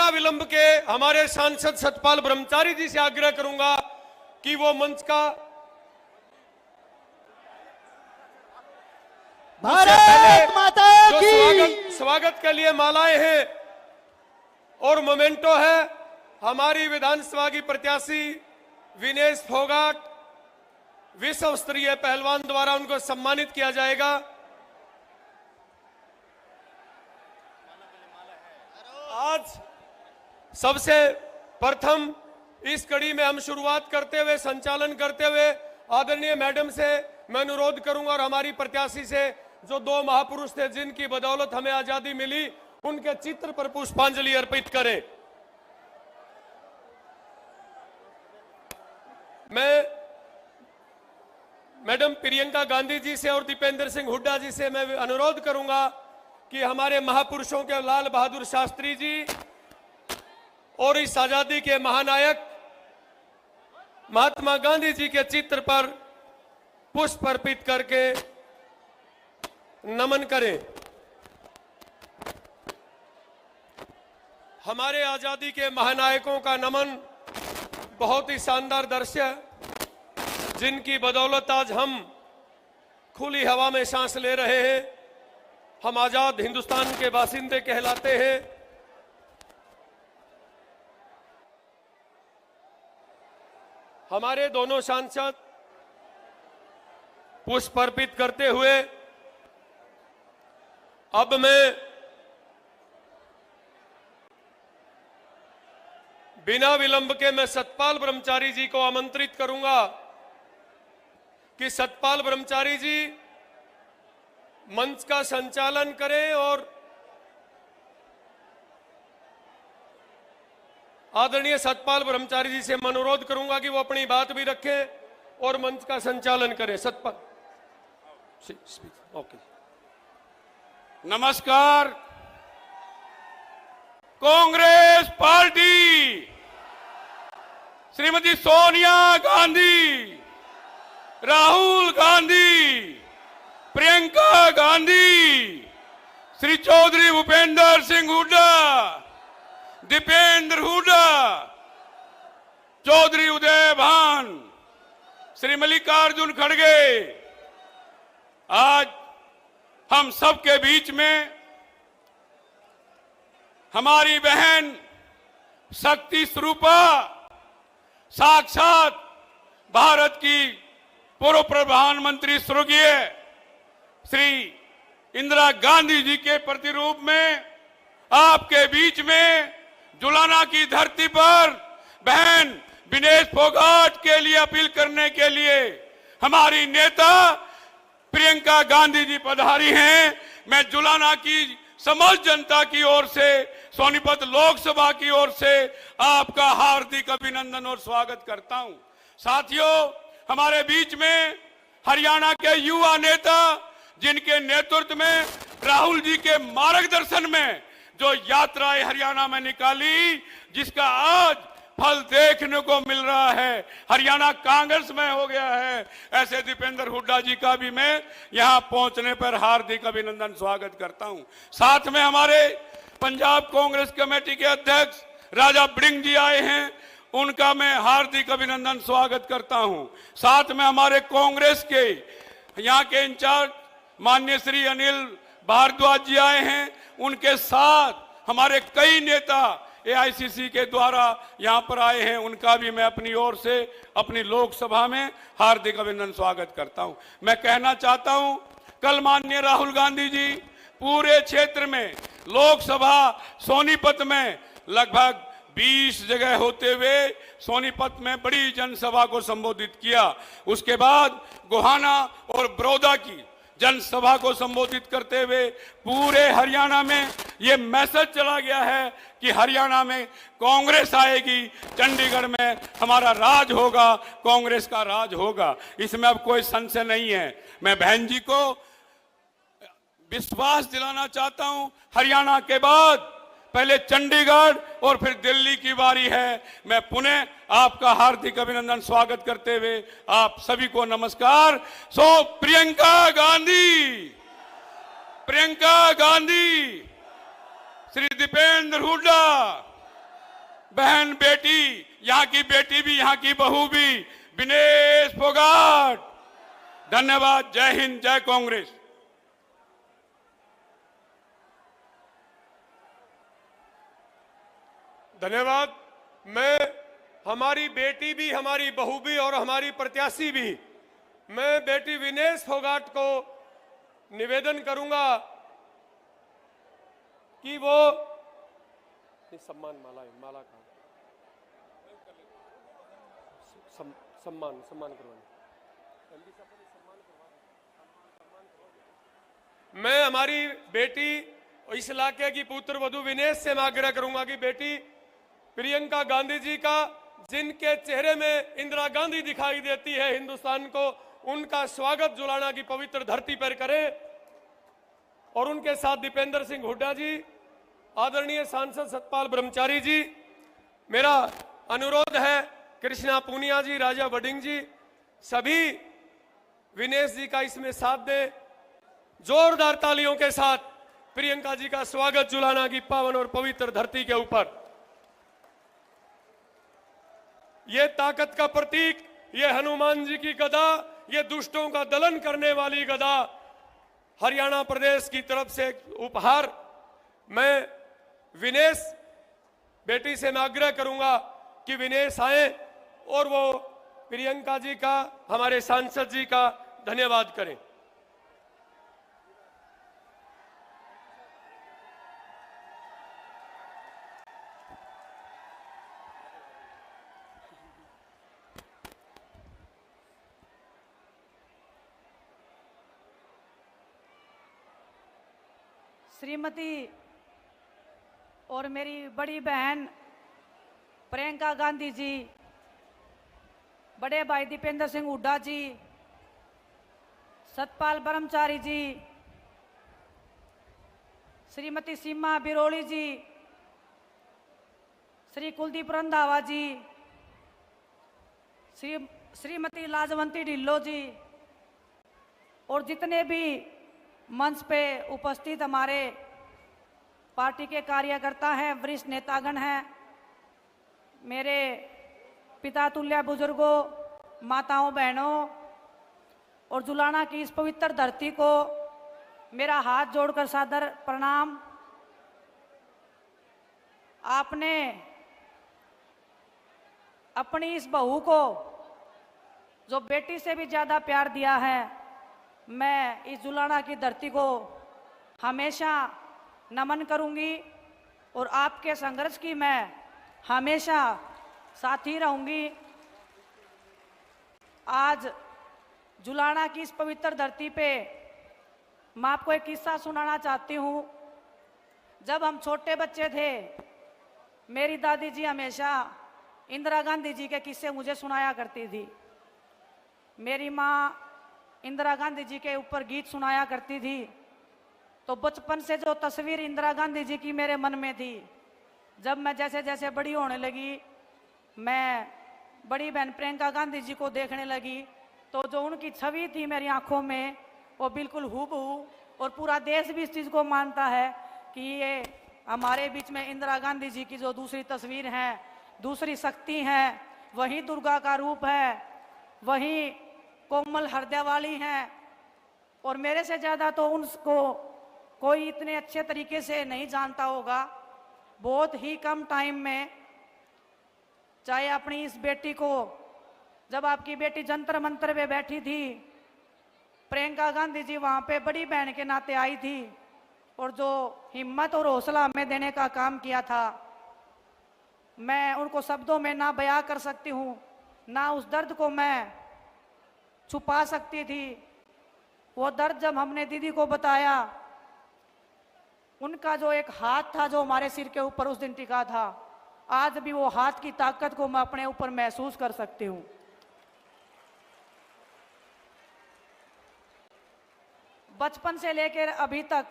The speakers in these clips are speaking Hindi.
बिना विलंब के हमारे सांसद सतपाल ब्रह्मचारी जी से आग्रह करूंगा कि वो मंच का भारत माता जो की स्वागत के लिए मालाएं हैं और मोमेंटो है, हमारी विधानसभा की प्रत्याशी विनेश फोगाट विश्व स्तरीय पहलवान द्वारा उनको सम्मानित किया जाएगा। आज सबसे प्रथम इस कड़ी में हम शुरुआत करते हुए, संचालन करते हुए आदरणीय मैडम से मैं अनुरोध करूंगा और हमारी प्रत्याशी से, जो दो महापुरुष थे जिनकी बदौलत हमें आजादी मिली, उनके चित्र पर पुष्पांजलि अर्पित करें। मैं मैडम प्रियंका गांधी जी से और दीपेंद्र सिंह हुड्डा जी से मैं अनुरोध करूंगा कि हमारे महापुरुषों के लाल बहादुर शास्त्री जी और इस आजादी के महानायक महात्मा गांधी जी के चित्र पर पुष्प अर्पित करके नमन करें। हमारे आजादी के महानायकों का नमन बहुत ही शानदार दृश्य है, जिनकी बदौलत आज हम खुली हवा में सांस ले रहे हैं। हम आजाद हिंदुस्तान के बासिंदे कहलाते हैं। हमारे दोनों सांसद पुष्प अर्पित करते हुए अब मैं बिना विलंब के मैं सतपाल ब्रह्मचारी जी को आमंत्रित करूंगा कि सतपाल ब्रह्मचारी जी मंच का संचालन करें और आदरणीय सतपाल ब्रह्मचारी जी से मैं अनुरोध करूंगा कि वो अपनी बात भी रखें और मंच का संचालन करें। सतपाल ओके। नमस्कार। कांग्रेस पार्टी, श्रीमती सोनिया गांधी, राहुल गांधी, प्रियंका गांधी, श्री चौधरी भूपेंद्र सिंह हुड्डा, दीपेंद्र हुड्डा, चौधरी उदय भान, श्री मल्लिकार्जुन खड़गे, आज हम सबके बीच में हमारी बहन शक्ति स्वरूपा, साक्षात भारत की पूर्व प्रधानमंत्री स्वर्गीय श्री इंदिरा गांधी जी के प्रतिरूप में आपके बीच में जुलाना की धरती पर बहन विनेश फोगाट के लिए अपील करने के लिए हमारी नेता प्रियंका गांधी जी पधारी हैं। मैं जुलाना की समस्त जनता की ओर से, सोनीपत लोकसभा की ओर से आपका हार्दिक अभिनंदन और स्वागत करता हूं। साथियों, हमारे बीच में हरियाणा के युवा नेता, जिनके नेतृत्व में राहुल जी के मार्गदर्शन में जो यात्राएं हरियाणा में निकाली, जिसका आज फल देखने को मिल रहा है, हरियाणा कांग्रेस में हो गया है, ऐसे दीपेंद्र हुड्डा जी का भी मैं यहां पहुंचने पर हार्दिक अभिनंदन स्वागत करता हूं। साथ में हमारे पंजाब कांग्रेस कमेटी के अध्यक्ष राजा ब्रिंग जी आए हैं, उनका मैं हार्दिक अभिनंदन स्वागत करता हूं। साथ में हमारे कांग्रेस के यहां के इंचार्ज माननीय श्री अनिल भारद्वाज जी आए हैं, उनके साथ हमारे कई नेता एआईसीसी के द्वारा यहां पर आए हैं, उनका भी मैं अपनी ओर से अपनी लोकसभा में हार्दिक अभिनंदन स्वागत करता हूं। मैं कहना चाहता हूं, कल माननीय राहुल गांधी जी पूरे क्षेत्र में लोकसभा सोनीपत में लगभग 20 जगह होते हुए सोनीपत में बड़ी जनसभा को संबोधित किया। उसके बाद गोहाना और बड़ौदा की जनसभा को संबोधित करते हुए पूरे हरियाणा में ये मैसेज चला गया है कि हरियाणा में कांग्रेस आएगी, चंडीगढ़ में हमारा राज होगा, कांग्रेस का राज होगा। इसमें अब कोई संशय नहीं है। मैं बहन जी को विश्वास दिलाना चाहता हूं, हरियाणा के बाद पहले चंडीगढ़ और फिर दिल्ली की बारी है। मैं पुनः आपका हार्दिक अभिनंदन स्वागत करते हुए आप सभी को नमस्कार। प्रियंका गांधी, श्री दीपेंद्र हुड्डा, बहन बेटी, यहाँ की बेटी भी यहाँ की बहू भी, विनेश फोगाट। धन्यवाद। जय हिंद, जय कांग्रेस। धन्यवाद। मैं हमारी बेटी भी, हमारी बहू भी और हमारी प्रत्याशी भी, मैं बेटी विनेश फोगाट को निवेदन करूंगा कि वो सम्मान माला का सम्मान करवाएं। मैं हमारी बेटी इस इलाके की पुत्र वधु विनेश से मैं आग्रह करूंगा कि बेटी प्रियंका गांधी जी का, जिनके चेहरे में इंदिरा गांधी दिखाई देती है हिंदुस्तान को, उनका स्वागत जुलाना की पवित्र धरती पर करें। और उनके साथ दीपेंद्र सिंह हुड्डा जी, आदरणीय सांसद सतपाल ब्रह्मचारी जी, मेरा अनुरोध है कृष्णा पूनिया जी, राजा वडिंग जी, सभी विनेश जी का इसमें साथ दें। जोरदार तालियों के साथ प्रियंका जी का स्वागत जुलाना की पावन और पवित्र धरती के ऊपर। ये ताकत का प्रतीक, ये हनुमान जी की गदा, ये दुष्टों का दलन करने वाली गदा हरियाणा प्रदेश की तरफ से उपहार। मैं विनेश बेटी से मैं आग्रह करूंगा कि विनेश आए और वो प्रियंका जी का, हमारे सांसद जी का धन्यवाद करें। श्रीमती और मेरी बड़ी बहन प्रियंका गांधी जी, बड़े भाई दीपेंद्र सिंह हुड्डा जी, सतपाल ब्रह्मचारी जी, श्रीमती सीमा बिरोली जी, श्री कुलदीप रंधावा जी, श्रीमती लाजवंती ढिल्लो जी और जितने भी मंच पे उपस्थित हमारे पार्टी के कार्यकर्ता हैं, वरिष्ठ नेतागण हैं, मेरे पिता तुल्य बुजुर्गों, माताओं, बहनों और जुलाना की इस पवित्र धरती को मेरा हाथ जोड़कर सादर प्रणाम। आपने अपनी इस बहू को जो बेटी से भी ज्यादा प्यार दिया है, मैं इस जुलाना की धरती को हमेशा नमन करूंगी और आपके संघर्ष की मैं हमेशा साथी रहूंगी। आज जुलाना की इस पवित्र धरती पे मैं आपको एक किस्सा सुनाना चाहती हूँ। जब हम छोटे बच्चे थे, मेरी दादी जी हमेशा इंदिरा गांधी जी के किस्से मुझे सुनाया करती थी। मेरी माँ इंदिरा गांधी जी के ऊपर गीत सुनाया करती थी। तो बचपन से जो तस्वीर इंदिरा गांधी जी की मेरे मन में थी, जब मैं जैसे जैसे बड़ी होने लगी, मैं बड़ी बहन प्रियंका गांधी जी को देखने लगी, तो जो उनकी छवि थी मेरी आंखों में, वो बिल्कुल हूबहू, और पूरा देश भी इस चीज़ को मानता है कि ये हमारे बीच में इंदिरा गांधी जी की जो दूसरी तस्वीर है, दूसरी शक्ति है, वही दुर्गा का रूप है, वही कोमल हृदय वाली हैं। और मेरे से ज़्यादा तो उनको कोई इतने अच्छे तरीके से नहीं जानता होगा। बहुत ही कम टाइम में, चाहे अपनी इस बेटी को, जब आपकी बेटी जंतर मंतर पे बैठी थी, प्रियंका गांधी जी वहाँ पे बड़ी बहन के नाते आई थी और जो हिम्मत और हौसला हमें देने का काम किया था, मैं उनको शब्दों में ना बयां कर सकती हूँ, ना उस दर्द को मैं छुपा सकती थी। वो दर्द जब हमने दीदी को बताया, उनका जो एक हाथ था जो हमारे सिर के ऊपर उस दिन टिका था, आज भी वो हाथ की ताकत को मैं अपने ऊपर महसूस कर सकती हूँ। बचपन से लेकर अभी तक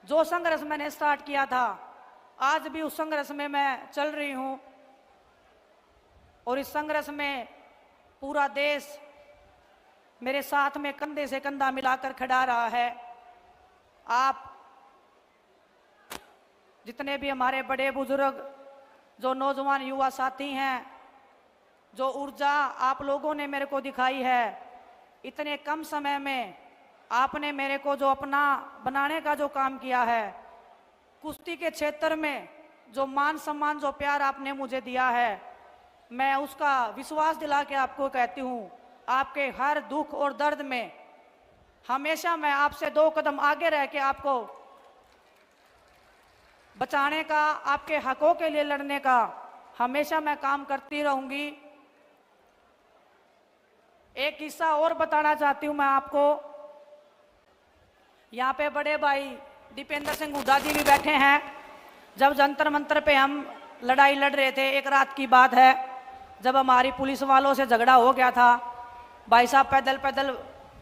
जो संघर्ष मैंने स्टार्ट किया था, आज भी उस संघर्ष में मैं चल रही हूँ। और इस संघर्ष में पूरा देश मेरे साथ में कंधे से कंधा मिलाकर खड़ा रहा है। आप जितने भी हमारे बड़े बुजुर्ग जो नौजवान युवा साथी हैं, जो ऊर्जा आप लोगों ने मेरे को दिखाई है, इतने कम समय में आपने मेरे को जो अपना बनाने का जो काम किया है, कुश्ती के क्षेत्र में जो मान सम्मान, जो प्यार आपने मुझे दिया है, मैं उसका विश्वास दिला के आपको कहती हूँ, आपके हर दुख और दर्द में हमेशा मैं आपसे 2 कदम आगे रह के आपको बचाने का, आपके हकों के लिए लड़ने का हमेशा मैं काम करती रहूंगी। एक किस्सा और बताना चाहती हूं मैं आपको। यहाँ पे बड़े भाई दीपेंद्र सिंह हुड्डा जी भी बैठे हैं। जब जंतर मंतर पे हम लड़ाई लड़ रहे थे, एक रात की बात है, जब हमारी पुलिस वालों से झगड़ा हो गया था, भाई साहब पैदल पैदल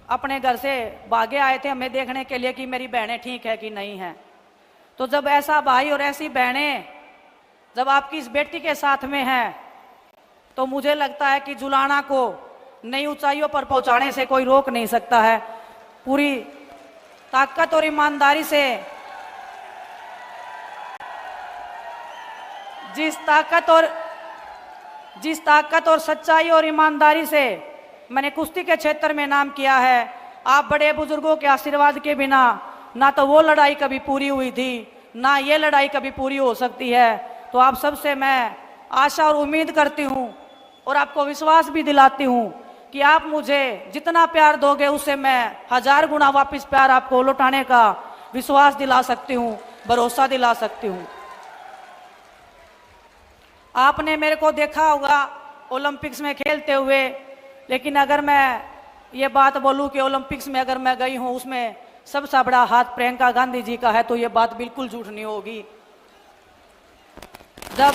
अपने घर से भागे आए थे हमें देखने के लिए कि मेरी बहनें ठीक है कि नहीं है। तो जब ऐसा भाई और ऐसी बहनें जब आपकी इस बेटी के साथ में हैं, तो मुझे लगता है कि जुलाना को नई ऊंचाइयों पर पहुंचाने से कोई रोक नहीं सकता है। पूरी ताकत और ईमानदारी से, जिस ताकत और सच्चाई और ईमानदारी से मैंने कुश्ती के क्षेत्र में नाम किया है, आप बड़े बुजुर्गों के आशीर्वाद के बिना ना तो वो लड़ाई कभी पूरी हुई थी, ना ये लड़ाई कभी पूरी हो सकती है। तो आप सबसे मैं आशा और उम्मीद करती हूँ और आपको विश्वास भी दिलाती हूँ कि आप मुझे जितना प्यार दोगे उससे मैं 1000 गुना वापस प्यार आपको लौटाने का विश्वास दिला सकती हूँ, भरोसा दिला सकती हूँ। आपने मेरे को देखा होगा ओलंपिक्स में खेलते हुए, लेकिन अगर मैं ये बात बोलूं कि ओलंपिक्स में अगर मैं गई हूं उसमें सबसे बड़ा हाथ प्रियंका गांधी जी का है, तो ये बात बिल्कुल झूठ नहीं होगी। जब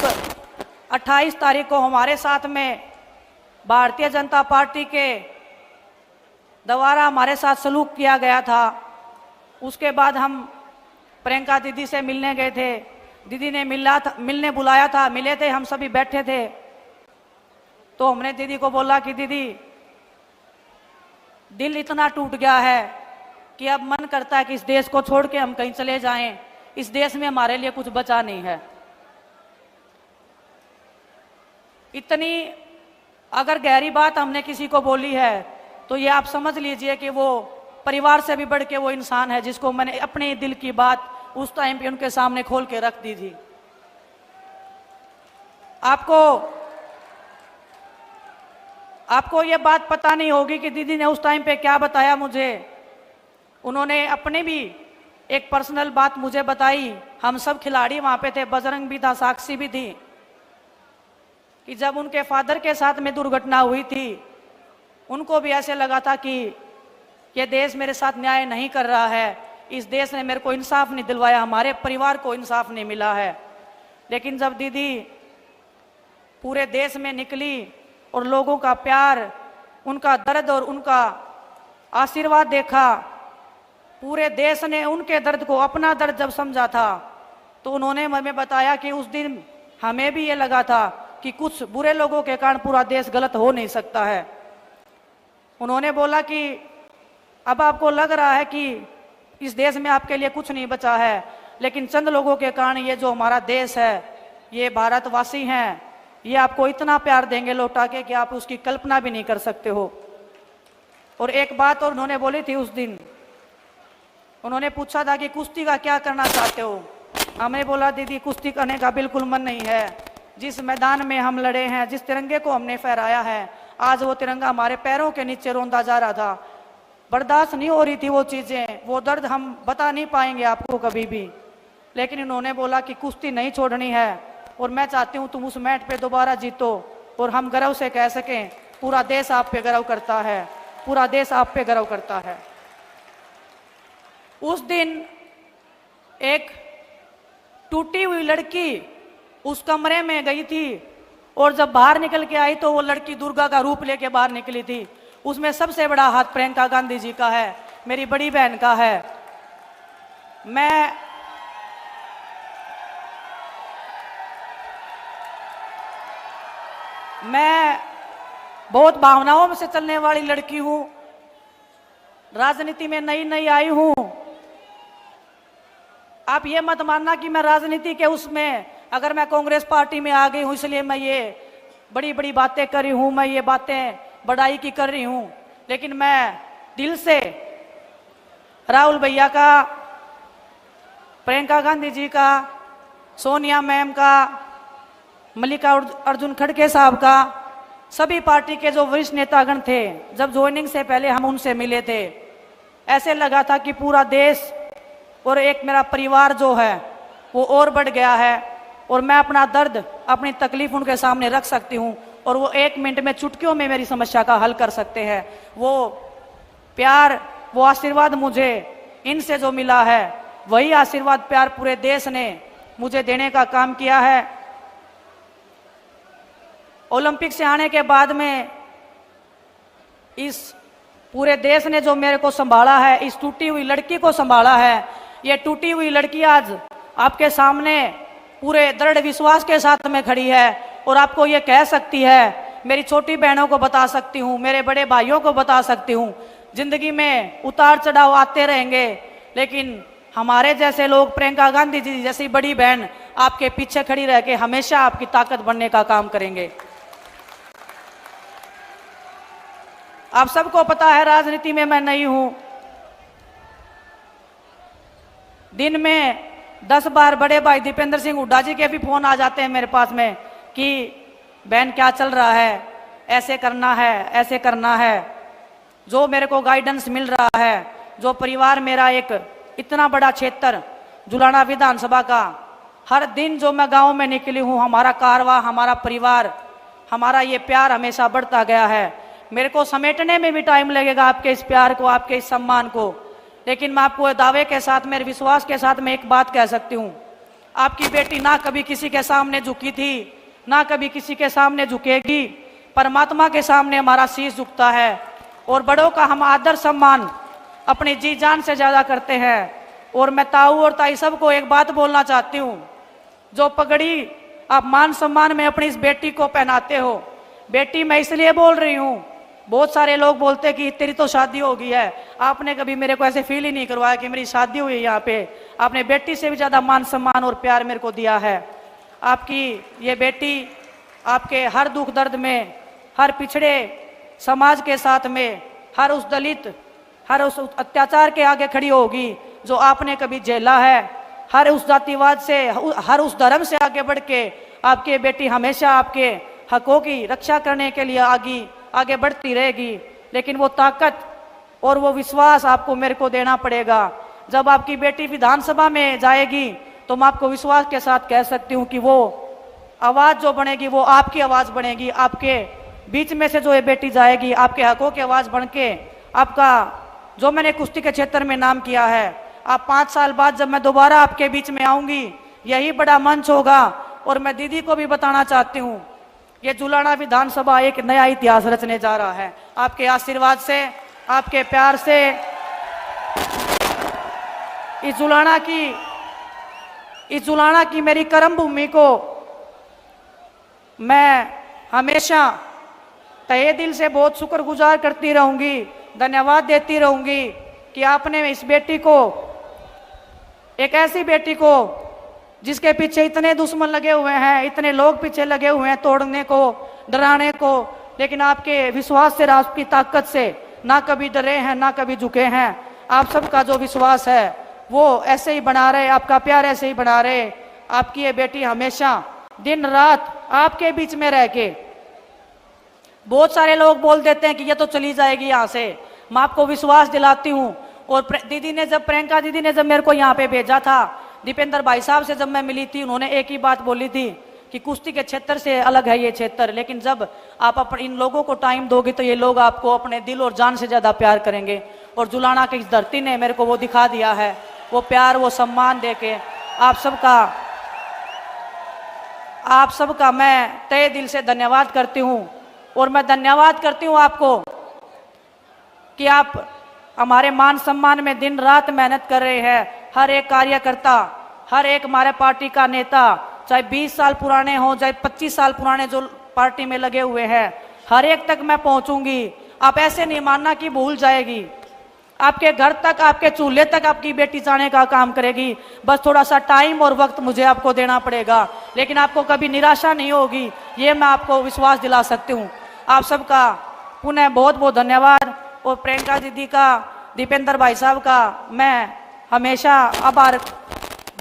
28 तारीख को हमारे साथ में भारतीय जनता पार्टी के द्वारा हमारे साथ सलूक किया गया था, उसके बाद हम प्रियंका दीदी से मिलने गए थे। दीदी ने मिलने बुलाया था, मिले थे, हम सभी बैठे थे। तो हमने दीदी को बोला कि दीदी, दिल इतना टूट गया है कि अब मन करता है कि इस देश को छोड़ के हम कहीं चले जाएं, इस देश में हमारे लिए कुछ बचा नहीं है। इतनी अगर गहरी बात हमने किसी को बोली है तो ये आप समझ लीजिए कि वो परिवार से भी बढ़ के वो इंसान है जिसको मैंने अपने दिल की बात उस टाइम पे उनके सामने खोल के रख दी थी। आपको ये बात पता नहीं होगी कि दीदी ने उस टाइम पे क्या बताया मुझे। उन्होंने अपने भी एक पर्सनल बात मुझे बताई। हम सब खिलाड़ी वहां पे थे, बजरंग भी था, साक्षी भी थी, कि जब उनके फादर के साथ में दुर्घटना हुई थी, उनको भी ऐसे लगा था कि ये देश मेरे साथ न्याय नहीं कर रहा है, इस देश ने मेरे को इंसाफ नहीं दिलवाया, हमारे परिवार को इंसाफ नहीं मिला है। लेकिन जब दीदी पूरे देश में निकली और लोगों का प्यार, उनका दर्द और उनका आशीर्वाद देखा, पूरे देश ने उनके दर्द को अपना दर्द जब समझा था, तो उन्होंने हमें बताया कि उस दिन हमें भी ये लगा था कि कुछ बुरे लोगों के कारण पूरा देश गलत हो नहीं सकता है। उन्होंने बोला कि अब आपको लग रहा है कि इस देश में आपके लिए कुछ नहीं बचा है, लेकिन चंद लोगों के कारण ये जो हमारा देश है, ये भारतवासी हैं, ये आपको इतना प्यार देंगे लौटा के कि आप उसकी कल्पना भी नहीं कर सकते हो। और एक बात और उन्होंने बोली थी उस दिन, उन्होंने पूछा था कि कुश्ती का क्या करना चाहते हो। हमें बोला दीदी कुश्ती करने का बिल्कुल मन नहीं है, जिस मैदान में हम लड़े हैं, जिस तिरंगे को हमने फहराया है, आज वो तिरंगा हमारे पैरों के नीचे रोंदा जा रहा था, बर्दाश्त नहीं हो रही थी वो चीजें, वो दर्द हम बता नहीं पाएंगे आपको कभी भी। लेकिन इन्होंने बोला कि कुश्ती नहीं छोड़नी है और मैं चाहती हूँ तुम उस मैट पे दोबारा जीतो और हम गर्व से कह सकें पूरा देश आप पे गर्व करता है, पूरा देश आप पे गर्व करता है। उस दिन एक टूटी हुई लड़की उस कमरे में गई थी और जब बाहर निकल के आई तो वो लड़की दुर्गा का रूप लेके बाहर निकली थी। उसमें सबसे बड़ा हाथ प्रियंका गांधी जी का है, मेरी बड़ी बहन का है। मैं बहुत भावनाओं से चलने वाली लड़की हूं, राजनीति में नई नई आई हूं। आप ये मत मानना कि मैं राजनीति के उसमें अगर मैं कांग्रेस पार्टी में आ गई हूं इसलिए मैं ये बड़ी बड़ी बातें कर रही हूं, मैं ये बातें बड़ाई की कर रही हूं, लेकिन मैं दिल से राहुल भैया का, प्रियंका गांधी जी का, सोनिया मैम का, मल्लिकार्जुन खड़गे साहब का, सभी पार्टी के जो वरिष्ठ नेतागण थे, जब ज्वाइनिंग से पहले हम उनसे मिले थे, ऐसे लगा था कि पूरा देश और एक मेरा परिवार जो है वो और बढ़ गया है और मैं अपना दर्द, अपनी तकलीफ उनके सामने रख सकती हूँ और वो 1 मिनट में, चुटकियों में मेरी समस्या का हल कर सकते हैं। वो प्यार, वो आशीर्वाद मुझे इनसे जो मिला है, वही आशीर्वाद प्यार पूरे देश ने मुझे देने का काम किया है। ओलंपिक से आने के बाद में इस पूरे देश ने जो मेरे को संभाला है, इस टूटी हुई लड़की को संभाला है, ये टूटी हुई लड़की आज आपके सामने पूरे दृढ़ विश्वास के साथ में खड़ी है और आपको ये कह सकती है, मेरी छोटी बहनों को बता सकती हूँ, मेरे बड़े भाइयों को बता सकती हूँ, जिंदगी में उतार चढ़ाव आते रहेंगे, लेकिन हमारे जैसे लोग, प्रियंका गांधी जी जैसी बड़ी बहन आपके पीछे खड़ी रह के हमेशा आपकी ताकत बनने का काम करेंगे। आप सबको पता है राजनीति में मैं नहीं हूं, दिन में 10 बार बड़े भाई दीपेंद्र सिंह हुड्डा जी के भी फोन आ जाते हैं मेरे पास में कि बहन क्या चल रहा है, ऐसे करना है, ऐसे करना है। जो मेरे को गाइडेंस मिल रहा है, जो परिवार मेरा एक इतना बड़ा क्षेत्र जुलाना विधानसभा का, हर दिन जो मैं गांव में निकली हूं, हमारा कारवा, हमारा परिवार, हमारा ये प्यार हमेशा बढ़ता गया है। मेरे को समेटने में भी टाइम लगेगा आपके इस प्यार को, आपके इस सम्मान को, लेकिन मैं आपको दावे के साथ, मेरे विश्वास के साथ मैं एक बात कह सकती हूँ, आपकी बेटी ना कभी किसी के सामने झुकी थी, ना कभी किसी के सामने झुकेगी। परमात्मा के सामने हमारा शीश झुकता है और बड़ों का हम आदर सम्मान अपनी जी जान से ज्यादा करते हैं। और मैं ताऊ और ताई सबको एक बात बोलना चाहती हूँ, जो पगड़ी आप मान सम्मान में अपनी इस बेटी को पहनाते हो, बेटी मैं इसलिए बोल रही हूँ, बहुत सारे लोग बोलते हैं कि तेरी तो शादी हो गई है, आपने कभी मेरे को ऐसे फील ही नहीं करवाया कि मेरी शादी हुई है यहाँ पे। आपने बेटी से भी ज्यादा मान सम्मान और प्यार मेरे को दिया है। आपकी ये बेटी आपके हर दुख दर्द में, हर पिछड़े समाज के साथ में, हर उस दलित, हर उस अत्याचार के आगे खड़ी होगी जो आपने कभी झेला है। हर उस जातिवाद से, हर उस धर्म से आगे बढ़ के आपकी बेटी हमेशा आपके हकों की रक्षा करने के लिए आगे बढ़ती रहेगी। लेकिन वो ताकत और वो विश्वास आपको मेरे को देना पड़ेगा। जब आपकी बेटी विधानसभा में जाएगी तो मैं आपको विश्वास के साथ कह सकती हूँ कि वो आवाज जो बनेगी वो आपकी आवाज बनेगी। आपके बीच में से जो ये बेटी जाएगी, आपके हकों की आवाज बन के, आपका जो मैंने कुश्ती के क्षेत्र में नाम किया है, आप 5 साल बाद जब मैं दोबारा आपके बीच में आऊंगी, यही बड़ा मंच होगा। और मैं दीदी को भी बताना चाहती हूँ, ये जुलाना विधानसभा एक नया इतिहास रचने जा रहा है। आपके आशीर्वाद से, आपके प्यार से इस जुलाना की मेरी कर्म भूमि को मैं हमेशा तहे दिल से बहुत शुक्रगुजार करती रहूंगी, धन्यवाद देती रहूंगी कि आपने इस बेटी को, एक ऐसी बेटी को जिसके पीछे इतने दुश्मन लगे हुए हैं, इतने लोग पीछे लगे हुए हैं तोड़ने को, डराने को, लेकिन आपके विश्वास से, आपकी ताकत से ना कभी डरे हैं, ना कभी झुके हैं। आप सबका जो विश्वास है वो ऐसे ही बना रहे, आपका प्यार ऐसे ही बना रहे। आपकी ये बेटी हमेशा दिन रात आपके बीच में रह के, बहुत सारे लोग बोल देते हैं कि ये तो चली जाएगी यहाँ से, मैं आपको विश्वास दिलाती हूँ। और दीदी ने जब, प्रियंका दीदी ने जब मेरे को यहाँ पे भेजा था, दीपेंद्र भाई साहब से जब मैं मिली थी, उन्होंने एक ही बात बोली थी कि कुश्ती के क्षेत्र से अलग है ये क्षेत्र, लेकिन जब आप इन लोगों को टाइम दोगे तो ये लोग आपको अपने दिल और जान से ज्यादा प्यार करेंगे। और जुलाना की इस धरती ने मेरे को वो दिखा दिया है, वो प्यार, वो सम्मान देके आप सबका मैं तहे दिल से धन्यवाद करती हूँ। और मैं धन्यवाद करती हूँ आपको कि आप हमारे मान सम्मान में दिन रात मेहनत कर रहे हैं। हर एक कार्यकर्ता, हर एक हमारे पार्टी का नेता, चाहे 20 साल पुराने हो, चाहे 25 साल पुराने जो पार्टी में लगे हुए हैं, हर एक तक मैं पहुंचूंगी। आप ऐसे नहीं मानना कि भूल जाएगी। आपके घर तक, आपके चूल्हे तक आपकी बेटी जाने का काम करेगी। बस थोड़ा सा टाइम और वक्त मुझे आपको देना पड़ेगा, लेकिन आपको कभी निराशा नहीं होगी, ये मैं आपको विश्वास दिला सकती हूँ। आप सबका पुनः बहुत बहुत धन्यवाद, और प्रियंका दीदी का, दीपेंद्र भाई साहब का मैं हमेशा आभार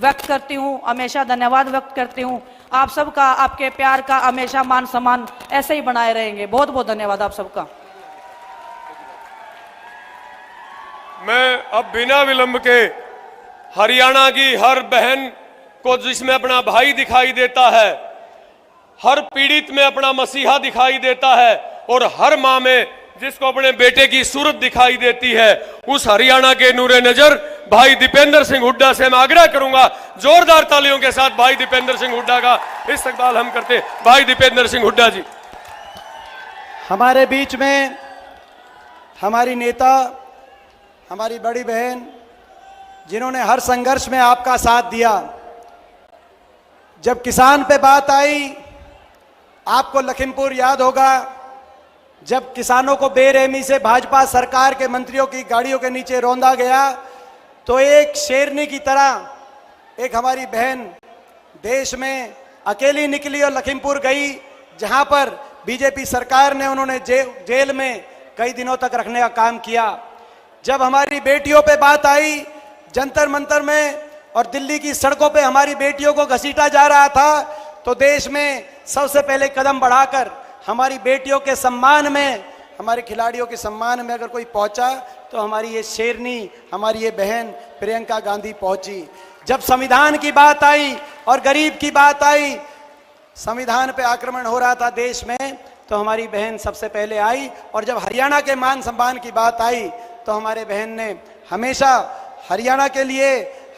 व्यक्त करती हूँ, हमेशा धन्यवाद व्यक्त करती हूँ। आप सबका, आपके प्यार का हमेशा मान सम्मान ऐसे ही बनाए रहेंगे। बहुत बहुत धन्यवाद आप सबका। मैं अब बिना विलंब के हरियाणा की हर बहन को, जिसमें अपना भाई दिखाई देता है, हर पीड़ित में अपना मसीहा दिखाई देता है, और हर मां में जिसको अपने बेटे की सूरत दिखाई देती है, उस हरियाणा के नूरे नजर भाई दीपेंद्र सिंह हुड्डा से मैं आग्रह करूंगा, जोरदार तालियों के साथ भाई दीपेंद्र सिंह हुड्डा का इस्तकबाल हम करते हैं। भाई दीपेंद्र सिंह हुड्डा जी हमारे बीच में हमारी नेता, हमारी बड़ी बहन, जिन्होंने हर संघर्ष में आपका साथ दिया। जब किसान पे बात आई, आपको लखीमपुर याद होगा, जब किसानों को बेरहमी से भाजपा सरकार के मंत्रियों की गाड़ियों के नीचे रौंदा गया, तो एक शेरनी की तरह एक हमारी बहन देश में अकेली निकली और लखीमपुर गई, जहां पर बीजेपी सरकार ने उन्होंने जेल में कई दिनों तक रखने का काम किया। जब हमारी बेटियों पे बात आई, जंतर मंतर में और दिल्ली की सड़कों पे हमारी बेटियों को घसीटा जा रहा था, तो देश में सबसे पहले कदम बढ़ाकर हमारी बेटियों के सम्मान में, हमारे खिलाड़ियों के सम्मान में अगर कोई पहुंचा, तो हमारी ये शेरनी, हमारी ये बहन प्रियंका गांधी पहुंची। जब संविधान की बात आई और गरीब की बात आई, संविधान पे आक्रमण हो रहा था देश में, तो हमारी बहन सबसे पहले आई। और जब हरियाणा के मान सम्मान की बात आई, तो हमारे बहन ने हमेशा हरियाणा के लिए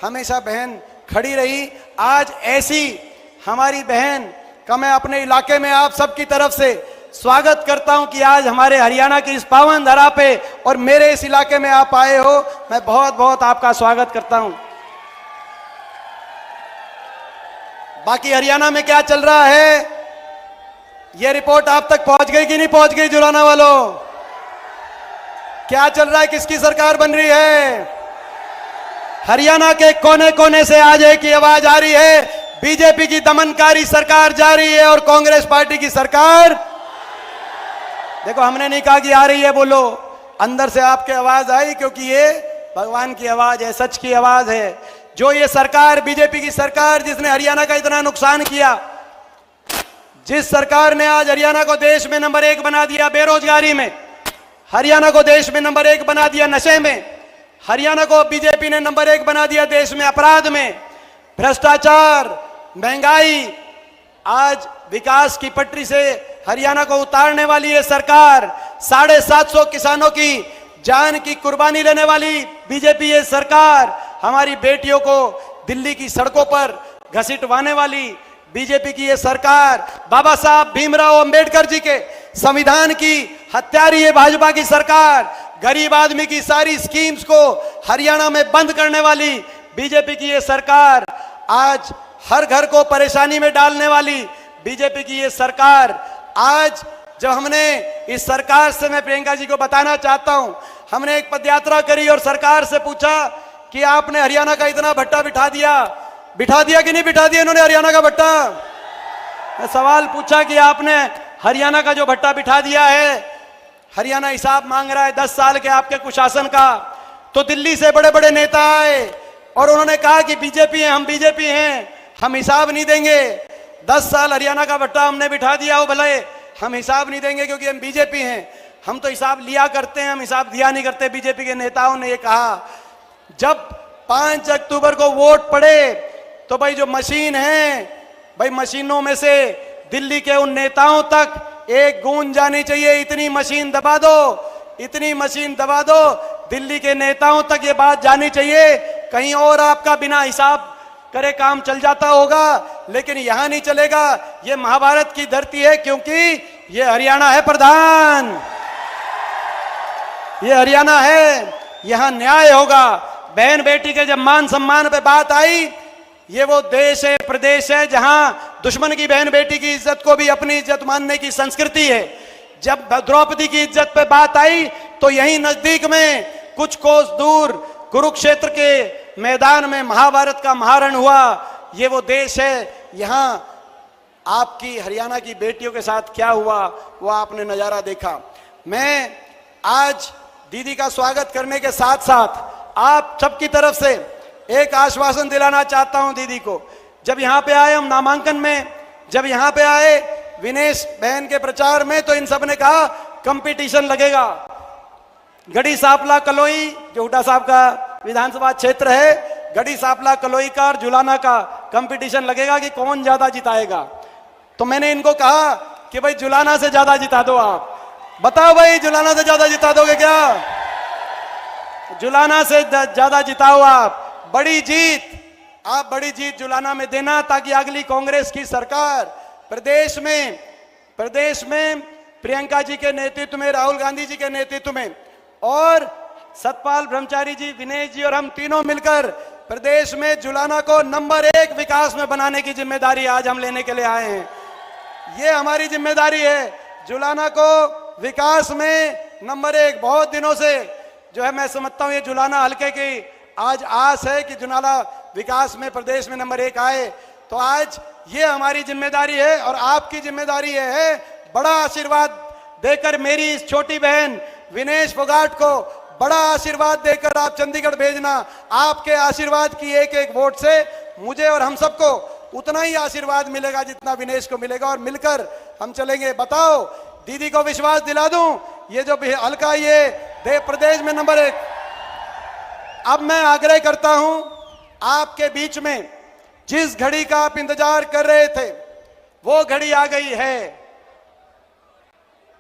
हमेशा बहन खड़ी रही। आज ऐसी हमारी बहन का मैं अपने इलाके में आप सबकी तरफ से स्वागत करता हूं कि आज हमारे हरियाणा की इस पावन धरा पे और मेरे इस इलाके में आप आए हो। मैं बहुत बहुत आपका स्वागत करता हूं। बाकी हरियाणा में क्या चल रहा है, यह रिपोर्ट आप तक पहुंच गई कि नहीं पहुंच गई? जुलाना वालों, क्या चल रहा है? किसकी सरकार बन रही है? हरियाणा के कोने कोने से आज एक ही आवाज आ रही है, बीजेपी की दमनकारी सरकार जा रही है और कांग्रेस पार्टी की सरकार। देखो, हमने नहीं कहा कि आ रही है, बोलो, अंदर से आपके आवाज आई, क्योंकि ये भगवान की आवाज है, सच की आवाज है। जो ये सरकार, बीजेपी की सरकार, जिसने हरियाणा का इतना नुकसान किया, जिस सरकार ने आज हरियाणा को देश में नंबर 1 बना दिया बेरोजगारी में, हरियाणा को देश में नंबर 1 बना दिया नशे में, हरियाणा को बीजेपी ने नंबर 1 बना दिया देश में अपराध में, भ्रष्टाचार, महंगाई, आज विकास की पटरी से हरियाणा को उतारने वाली ये सरकार, 750 किसानों की जान की कुर्बानी लेने वाली बीजेपी ये सरकार, हमारी बेटियों को दिल्ली की सड़कों पर घसीटवाने वाली बीजेपी की ये सरकार, बाबा साहब भीमराव अंबेडकर जी के संविधान की हत्यारी ये भाजपा की सरकार, गरीब आदमी की सारी स्कीम्स को हरियाणा में बंद करने वाली बीजेपी की ये सरकार, आज हर घर को परेशानी में डालने वाली बीजेपी की ये सरकार। आज जब हमने इस सरकार से, मैं प्रियंका जी को बताना चाहता हूं, हमने एक पदयात्रा करी और सरकार से पूछा कि आपने हरियाणा का इतना भट्टा बिठा दिया कि नहीं बिठा दिया इन्होंने हरियाणा का भट्टा? मैं सवाल पूछा कि आपने हरियाणा का जो भट्टा बिठा दिया है, हरियाणा हिसाब मांग रहा है 10 साल के आपके कुशासन का। तो दिल्ली से बड़े बड़े नेता आए और उन्होंने कहा कि बीजेपी है, हम बीजेपी हैं, हम हिसाब नहीं देंगे। 10 साल हरियाणा का भट्टा हमने बिठा दिया हो, भले हम हिसाब नहीं देंगे क्योंकि हम बीजेपी हैं। हम तो हिसाब लिया करते हैं, हम हिसाब दिया नहीं करते। बीजेपी के नेताओं ने ये कहा। जब 5 अक्टूबर को वोट पड़े तो भाई जो मशीन है, भाई मशीनों में से दिल्ली के उन नेताओं तक एक गूंज जानी चाहिए, इतनी मशीन दबा दो, इतनी मशीन दबा दो, दिल्ली के नेताओं तक ये बात जानी चाहिए। कहीं और आपका बिना हिसाब करे काम चल जाता होगा, लेकिन यहां नहीं चलेगा। ये महाभारत की धरती है, क्योंकि ये हरियाणा है प्रधान, ये हरियाणा है, यहां न्याय होगा। बहन बेटी के जब मान सम्मान पे बात आई, ये वो देश है, प्रदेश है, जहां दुश्मन की बहन बेटी की इज्जत को भी अपनी इज्जत मानने की संस्कृति है। जब द्रौपदी की इज्जत पे बात आई तो यहीं नजदीक में कुछ कोस दूर कुरुक्षेत्र के मैदान में महाभारत का महारण हुआ, ये वो देश है। यहां आपकी हरियाणा की बेटियों के साथ क्या हुआ वो आपने नजारा देखा। मैं आज दीदी का स्वागत करने के साथ साथ आप सबकी तरफ से एक आश्वासन दिलाना चाहता हूं दीदी को। जब यहां पे आए हम नामांकन में, जब यहां पे आए विनेश बहन के प्रचार में, तो इन सब ने कहा कंपटीशन लगेगा। गढ़ी सांपला कलोई जो हुड्डा साहब का विधानसभा क्षेत्र है, गढ़ी सांपला कलोई का और जुलाना का कंपटीशन लगेगा कि कौन ज्यादा जिताएगा। तो मैंने इनको कहा कि भाई जुलाना से ज्यादा जिता दो आप। बताओ भाई, जुलाना से ज्यादा जिता दोगे क्या? जुलाना से ज्यादा जिताओ आप। बड़ी जीत, आप बड़ी जीत जुलाना में देना, ताकि अगली कांग्रेस की सरकार प्रदेश में प्रियंका जी के नेतृत्व में, राहुल गांधी जी के नेतृत्व में और सतपाल ब्रह्मचारी जी, विनेश जी और हम तीनों मिलकर प्रदेश में जुलाना को नंबर 1 विकास में बनाने की जिम्मेदारी आज हम लेने के लिए आए हैं। ये हमारी जिम्मेदारी है, जुलाना को विकास में नंबर 1। बहुत दिनों से जो है मैं समझता हूं ये जुलाना हल्के की आज आस है कि जुलाना विकास में प्रदेश में नंबर 1 आए। तो आज ये हमारी जिम्मेदारी है और आपकी जिम्मेदारी है बड़ा आशीर्वाद देकर मेरी इस छोटी बहन विनेश फोगाट को बड़ा आशीर्वाद देकर आप चंडीगढ़ भेजना। आपके आशीर्वाद की एक एक वोट से मुझे और हम सबको उतना ही आशीर्वाद मिलेगा जितना विनेश को मिलेगा, और मिलकर हम चलेंगे। बताओ, दीदी को विश्वास दिला दूं, ये जो हल्का ये प्रदेश में नंबर 1। अब मैं आग्रह करता हूं, आपके बीच में जिस घड़ी का आप इंतजार कर रहे थे वो घड़ी आ गई है।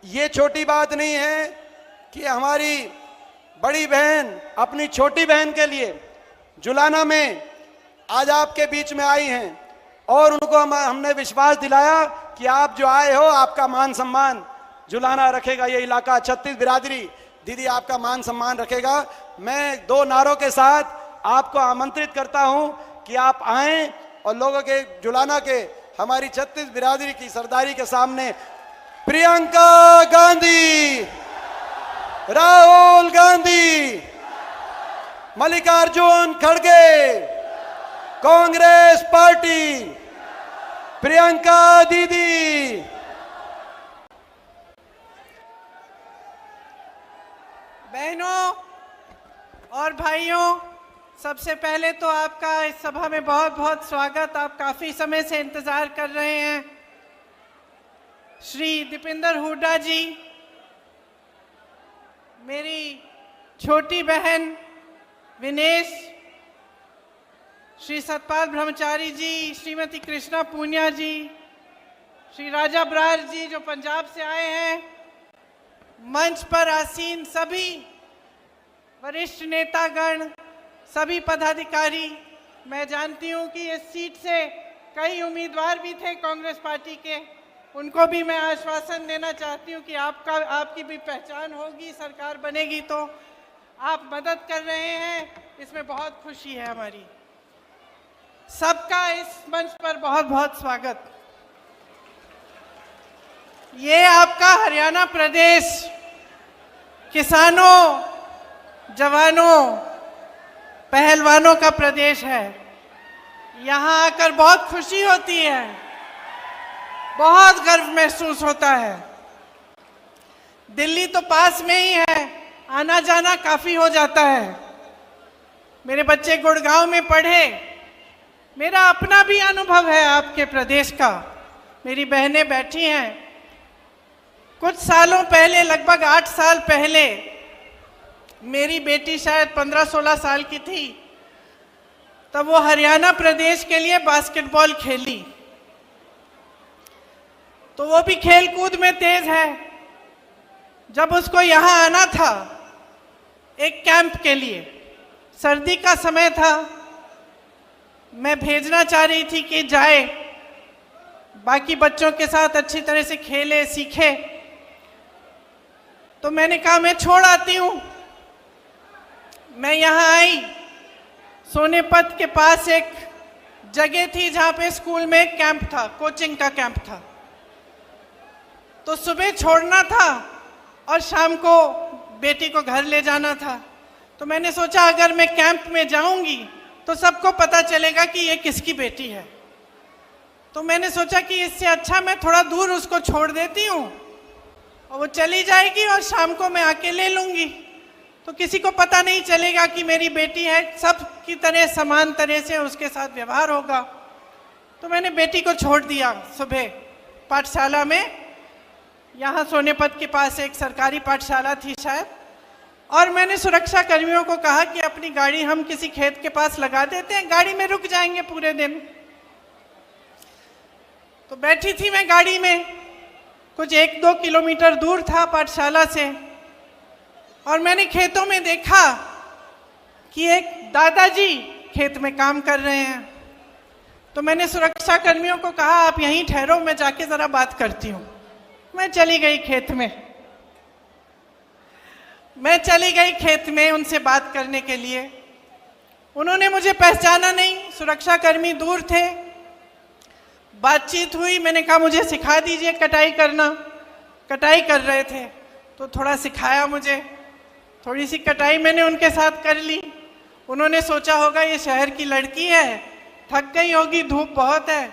ये छोटी बात नहीं है कि हमारी बड़ी बहन अपनी छोटी बहन के लिए जुलाना में आज आपके बीच में आई हैं और उनको हमने विश्वास दिलाया कि आप जो आए हो आपका मान सम्मान जुलाना रखेगा, ये इलाका 36 बिरादरी दीदी आपका मान सम्मान रखेगा। मैं 2 नारों के साथ आपको आमंत्रित करता हूं कि आप आएं और लोगों के जुलाना के हमारी 36 बिरादरी की सरदारी के सामने प्रियंका गांधी, राहुल गांधी, मल्लिकार्जुन खड़गे, कांग्रेस पार्टी, प्रियंका दीदी। बहनों और भाइयों, सबसे पहले तो आपका इस सभा में बहुत बहुत स्वागत। आप काफी समय से इंतजार कर रहे हैं। श्री दीपेंद्र हुड्डा जी, मेरी छोटी बहन विनेश, श्री सतपाल ब्रह्मचारी जी, श्रीमती कृष्णा पूनिया जी, श्री राजा ब्रार जी जो पंजाब से आए हैं, मंच पर आसीन सभी वरिष्ठ नेतागण, सभी पदाधिकारी। मैं जानती हूं कि इस सीट से कई उम्मीदवार भी थे कांग्रेस पार्टी के, उनको भी मैं आश्वासन देना चाहती हूं कि आपकी भी पहचान होगी, सरकार बनेगी तो आप मदद कर रहे हैं, इसमें बहुत खुशी है हमारी। सबका इस मंच पर बहुत बहुत स्वागत। ये आपका हरियाणा प्रदेश किसानों, जवानों, पहलवानों का प्रदेश है। यहाँ आकर बहुत खुशी होती है, बहुत गर्व महसूस होता है। दिल्ली तो पास में ही है, आना जाना काफी हो जाता है। मेरे बच्चे गुड़गांव में पढ़े, मेरा अपना भी अनुभव है आपके प्रदेश का। मेरी बहनें बैठी हैं। कुछ सालों पहले, लगभग 8 साल पहले, मेरी बेटी शायद 15-16 साल की थी, तब वो हरियाणा प्रदेश के लिए बास्केटबॉल खेली। तो वो भी खेल कूद में तेज है। जब उसको यहाँ आना था एक कैंप के लिए, सर्दी का समय था, मैं भेजना चाह रही थी कि जाए, बाकी बच्चों के साथ अच्छी तरह से खेले, सीखे। तो मैंने कहा मैं छोड़ आती हूँ। मैं यहाँ आई, सोनेपत के पास एक जगह थी जहाँ पे स्कूल में एक कैंप था, कोचिंग का कैंप था। तो सुबह छोड़ना था और शाम को बेटी को घर ले जाना था। तो मैंने सोचा अगर मैं कैंप में जाऊंगी तो सबको पता चलेगा कि ये किसकी बेटी है। तो मैंने सोचा कि इससे अच्छा मैं थोड़ा दूर उसको छोड़ देती हूँ और वो चली जाएगी और शाम को मैं आके ले लूंगी, तो किसी को पता नहीं चलेगा कि मेरी बेटी है, सब की तरह समान तरह से उसके साथ व्यवहार होगा। तो मैंने बेटी को छोड़ दिया सुबह पाठशाला में, यहाँ सोनेपत के पास एक सरकारी पाठशाला थी शायद, और मैंने सुरक्षा कर्मियों को कहा कि अपनी गाड़ी हम किसी खेत के पास लगा देते हैं, गाड़ी में रुक जाएंगे पूरे दिन। तो बैठी थी मैं गाड़ी में, कुछ 1-2 किलोमीटर दूर था पाठशाला से, और मैंने खेतों में देखा कि एक दादाजी खेत में काम कर रहे हैं। तो मैंने सुरक्षा कर्मियों को कहा आप यहीं ठहरो, मैं जाके जरा बात करती हूँ। मैं चली गई खेत में उनसे बात करने के लिए। उन्होंने मुझे पहचाना नहीं, सुरक्षा कर्मी दूर थे। बातचीत हुई, मैंने कहा मुझे सिखा दीजिए कटाई करना। कटाई कर रहे थे तो थोड़ा सिखाया मुझे, थोड़ी सी कटाई मैंने उनके साथ कर ली। उन्होंने सोचा होगा ये शहर की लड़की है, थक गई होगी, धूप बहुत है,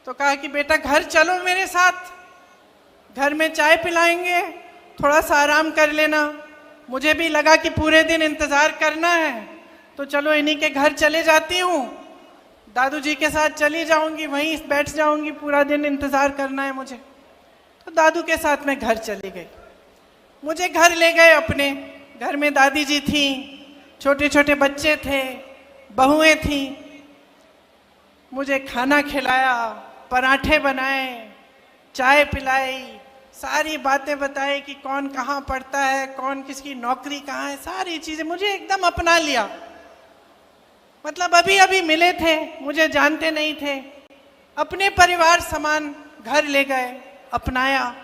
तो कहा कि बेटा घर चलो मेरे साथ, घर में चाय पिलाएंगे, थोड़ा सा आराम कर लेना। मुझे भी लगा कि पूरे दिन इंतज़ार करना है, तो चलो इन्हीं के घर चले जाती हूँ, दादू जी के साथ चली जाऊँगी, वहीं बैठ जाऊँगी, पूरा दिन इंतज़ार करना है मुझे। तो दादू के साथ मैं घर चली गई। मुझे घर ले गए अपने, घर में दादी जी थी, छोटे छोटे बच्चे थे, बहुएं थीं। मुझे खाना खिलाया, पराठे बनाए, चाय पिलाई, सारी बातें बताई कि कौन कहाँ पढ़ता है, कौन किसकी नौकरी कहाँ है, सारी चीज़ें मुझे एकदम अपना लिया। मतलब अभी अभी मिले थे, मुझे जानते नहीं थे, अपने परिवार समान घर ले गए, अपनाया।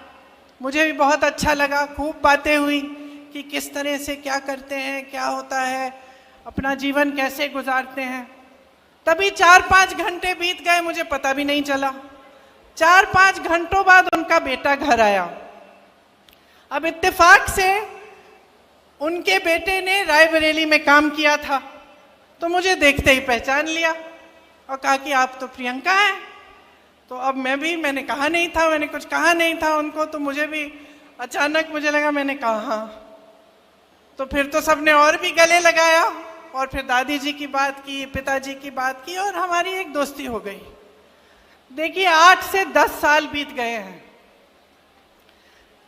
मुझे भी बहुत अच्छा लगा, खूब बातें हुई कि किस तरह से क्या करते हैं, क्या होता है, अपना जीवन कैसे गुजारते हैं। तभी 4-5 घंटे बीत गए, मुझे पता भी नहीं चला। 4-5 घंटों बाद उनका बेटा घर आया। अब इत्तेफाक से उनके बेटे ने रायबरेली में काम किया था, तो मुझे देखते ही पहचान लिया और कहा कि आप तो प्रियंका हैं। तो अब मैंने कहा नहीं था, मैंने कुछ कहा नहीं था उनको, तो मुझे भी अचानक मुझे लगा, मैंने कहा हाँ। तो फिर तो सबने और भी गले लगाया, और फिर दादी जी की बात की, पिताजी की बात की, और हमारी एक दोस्ती हो गई। देखिए 8 से 10 साल बीत गए हैं।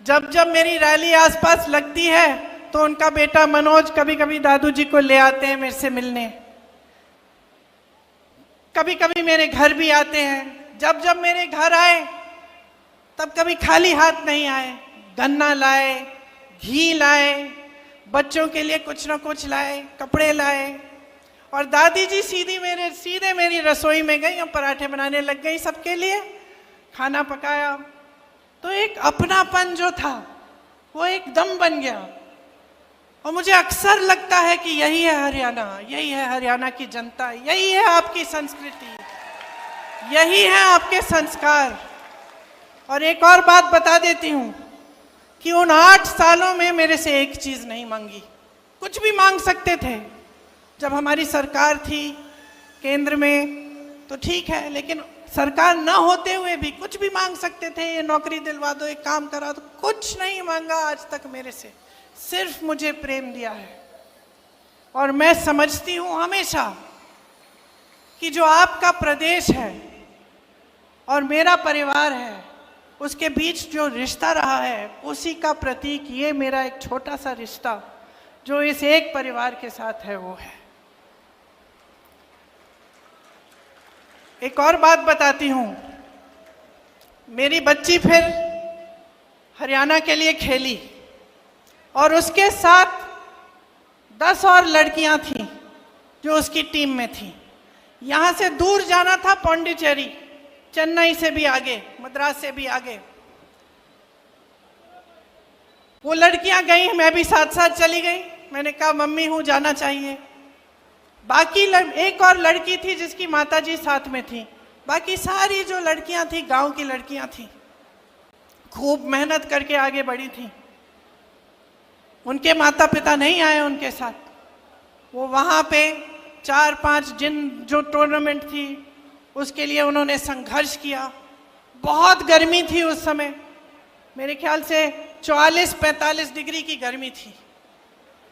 जब जब मेरी रैली आसपास लगती है तो उनका बेटा मनोज कभी कभी दादू जी को ले आते हैं मेरे से मिलने, कभी कभी मेरे घर भी आते हैं। जब जब मेरे घर आए तब कभी खाली हाथ नहीं आए, गन्ना लाए, घी लाए, बच्चों के लिए कुछ ना कुछ लाए, कपड़े लाए। और दादी जी सीधे मेरी रसोई में गई और पराठे बनाने लग गई, सबके लिए खाना पकाया। तो एक अपनापन जो था वो एकदम बन गया। और मुझे अक्सर लगता है कि यही है हरियाणा, यही है हरियाणा की जनता, यही है आपकी संस्कृति, यही है आपके संस्कार। और एक और बात बता देती हूँ कि उन 8 सालों में मेरे से एक चीज़ नहीं मांगी। कुछ भी मांग सकते थे, जब हमारी सरकार थी केंद्र में तो ठीक है, लेकिन सरकार न होते हुए भी कुछ भी मांग सकते थे, ये नौकरी दिलवा दो, एक काम करा दो। कुछ नहीं मांगा आज तक मेरे से, सिर्फ मुझे प्रेम दिया है। और मैं समझती हूँ हमेशा कि जो आपका प्रदेश है और मेरा परिवार है, उसके बीच जो रिश्ता रहा है, उसी का प्रतीक ये मेरा एक छोटा सा रिश्ता जो इस एक परिवार के साथ है वो है। एक और बात बताती हूँ, मेरी बच्ची फिर हरियाणा के लिए खेली और उसके साथ 10 और लड़कियां थीं जो उसकी टीम में थीं। यहाँ से दूर जाना था पौंडीचेरी, चेन्नई से भी आगे, मद्रास से भी आगे। वो लड़कियां गई, मैं भी साथ साथ चली गई। मैंने कहा मम्मी हूँ, जाना चाहिए। बाकी एक और लड़की थी जिसकी माताजी साथ में थी। बाकी सारी जो लड़कियां थी गांव की लड़कियां थी, खूब मेहनत करके आगे बढ़ी थी। उनके माता पिता नहीं आए उनके साथ, वो वहाँ पे 4-5 दिन जो टूर्नामेंट थी उसके लिए उन्होंने संघर्ष किया। बहुत गर्मी थी उस समय, मेरे ख्याल से 44-45 डिग्री की गर्मी थी।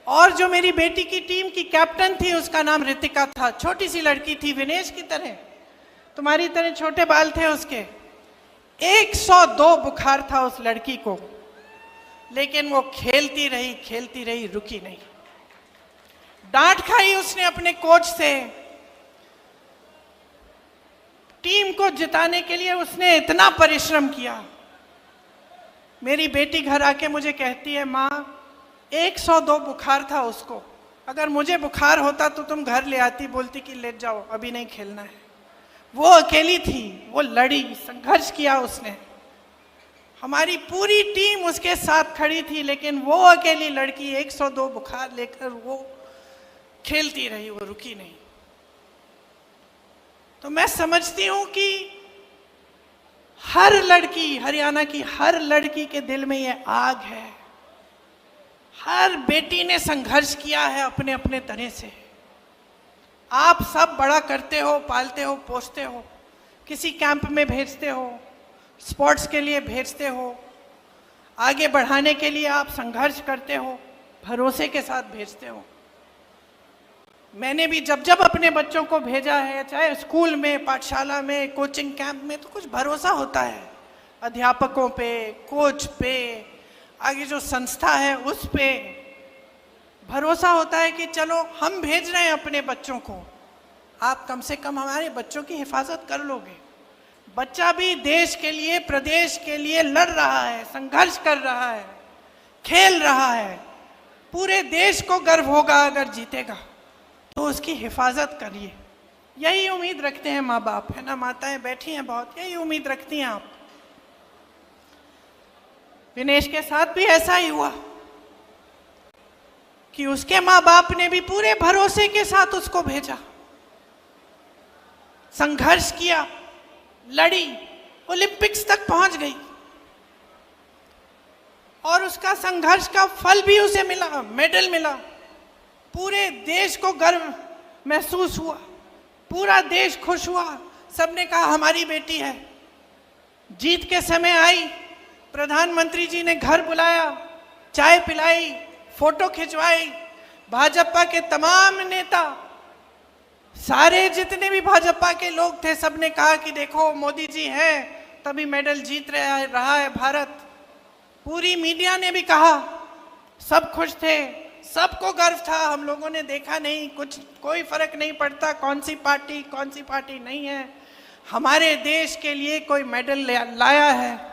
और जो मेरी बेटी की टीम की कैप्टन थी उसका नाम रितिका था, छोटी सी लड़की थी, विनेश की तरह, तुम्हारी तरह छोटे बाल थे उसके। 102 बुखार था उस लड़की को, लेकिन वो खेलती रही, रुकी नहीं। डांट खाई उसने अपने कोच से। टीम को जिताने के लिए उसने इतना परिश्रम किया। मेरी बेटी घर आके मुझे कहती है, माँ 102 बुखार था उसको, अगर मुझे बुखार होता तो तुम घर ले आती, बोलती कि ले जाओ अभी नहीं खेलना है। वो अकेली थी, वो लड़ी, संघर्ष किया उसने। हमारी पूरी टीम उसके साथ खड़ी थी, लेकिन वो अकेली लड़की 102 बुखार लेकर वो खेलती रही, वो रुकी नहीं। तो मैं समझती हूं कि हर लड़की, हरियाणा की हर लड़की के दिल में ये आग है। हर बेटी ने संघर्ष किया है अपने अपने तरह से। आप सब बड़ा करते हो, पालते हो, पोसते हो, किसी कैंप में भेजते हो, स्पोर्ट्स के लिए भेजते हो, आगे बढ़ाने के लिए आप संघर्ष करते हो, भरोसे के साथ भेजते हो। मैंने भी जब जब अपने बच्चों को भेजा है, चाहे स्कूल में, पाठशाला में, कोचिंग कैंप में, तो कुछ भरोसा होता है अध्यापकों पे, कोच पे, आगे जो संस्था है उस पे भरोसा होता है कि चलो हम भेज रहे हैं अपने बच्चों को, आप कम से कम हमारे बच्चों की हिफाजत कर लोगे। बच्चा भी देश के लिए, प्रदेश के लिए लड़ रहा है, संघर्ष कर रहा है, खेल रहा है। पूरे देश को गर्व होगा अगर जीतेगा, तो उसकी हिफाजत करिए। यही उम्मीद रखते हैं माँ बाप, है ना, माताएं बैठी हैं बहुत, यही उम्मीद रखती हैं आप। विनेश के साथ भी ऐसा ही हुआ कि उसके माँ बाप ने भी पूरे भरोसे के साथ उसको भेजा, संघर्ष किया, लड़ी, ओलंपिक्स तक पहुंच गई और उसका संघर्ष का फल भी उसे मिला, मेडल मिला। पूरे देश को गर्व महसूस हुआ, पूरा देश खुश हुआ, सबने कहा हमारी बेटी है। जीत के समय आई, प्रधानमंत्री जी ने घर बुलाया, चाय पिलाई, फोटो खिंचवाई। भाजपा के तमाम नेता, सारे जितने भी भाजपा के लोग थे, सबने कहा कि देखो मोदी जी हैं तभी मेडल जीत रहा है भारत। पूरी मीडिया ने भी कहा, सब खुश थे, सबको गर्व था। हम लोगों ने देखा नहीं, कुछ कोई फर्क नहीं पड़ता कौन सी पार्टी नहीं है, हमारे देश के लिए कोई मेडल लाया है।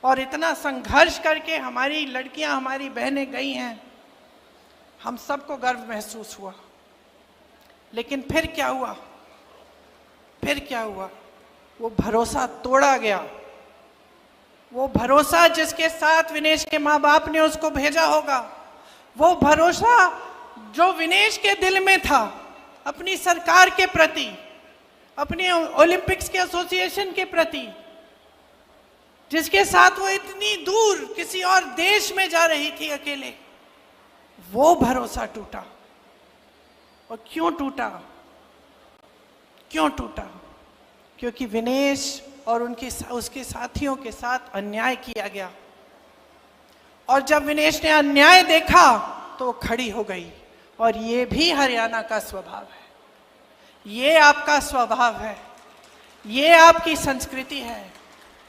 और इतना संघर्ष करके हमारी लड़कियां, हमारी बहनें गई हैं, हम सबको गर्व महसूस हुआ। लेकिन फिर क्या हुआ? वो भरोसा तोड़ा गया। वो भरोसा जिसके साथ विनेश के माँ बाप ने उसको भेजा होगा, वो भरोसा जो विनेश के दिल में था अपनी सरकार के प्रति, अपने ओलंपिक्स के एसोसिएशन के प्रति, जिसके साथ वो इतनी दूर किसी और देश में जा रही थी अकेले, वो भरोसा टूटा। और क्यों टूटा? क्योंकि विनेश और उसके साथियों के साथ अन्याय किया गया। और जब विनेश ने अन्याय देखा तो वो खड़ी हो गई। और ये भी हरियाणा का स्वभाव है, ये आपका स्वभाव है, ये आपकी संस्कृति है,